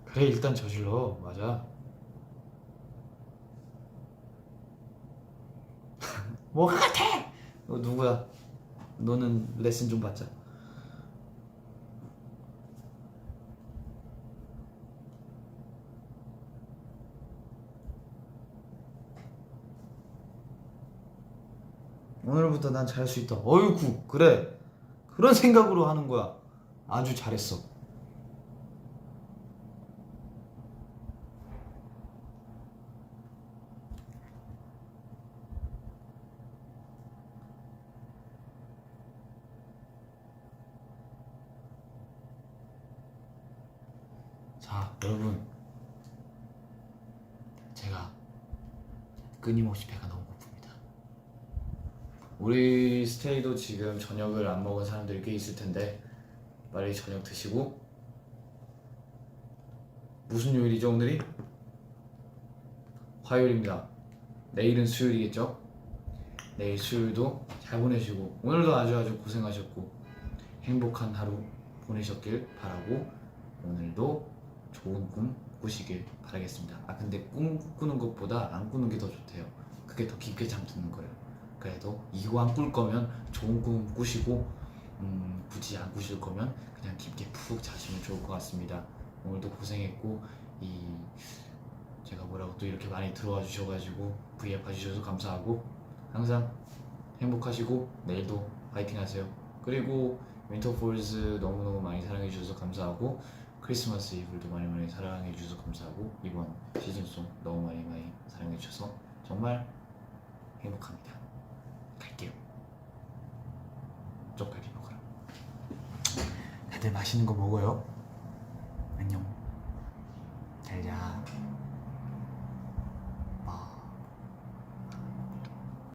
Speaker 1: 그래 일단 저질러. 맞아. 뭐가 같아? 너 누구야? 너는 레슨 좀 받자. 오늘부터 난 잘할 수 있다. 어이구 그래. 그런 생각으로 하는 거야. 아주 잘했어. 자 여러분, 제가 끊임없이 배가 너무 고픕니다. 우리 스테이도 지금 저녁을 안 먹은 사람들이 꽤 있을 텐데 빨리 저녁 드시고. 무슨 요일이죠 오늘이? 화요일입니다. 내일은 수요일이겠죠? 내일 수요일도 잘 보내시고 오늘도 아주 고생하셨고 행복한 하루 보내셨길 바라고 오늘도 좋은 꿈 꾸시길 바라겠습니다. 근데 꿈 꾸는 것보다 안 꾸는 게 더 좋대요. 그게 더 깊게 잠드는 거예요. 그래도 이거 안 꿀 거면 좋은 꿈 꾸시고 굳이 안 꾸실 거면 그냥 깊게 푹 자시면 좋을 것 같습니다. 오늘도 고생했고 제가 뭐라고 또 이렇게 많이 들어와 주셔가지고 V앱 봐주셔서 감사하고 항상 행복하시고 내일도 파이팅 하세요. 그리고 윈터폴즈 너무너무 많이 사랑해 주셔서 감사하고 크리스마스 이브도 많이 사랑해 주셔서 감사하고 이번 시즌송 너무 많이 사랑해 주셔서 정말 행복합니다. 갈게요. 쪽갈비 먹으러. 다들 맛있는 거 먹어요.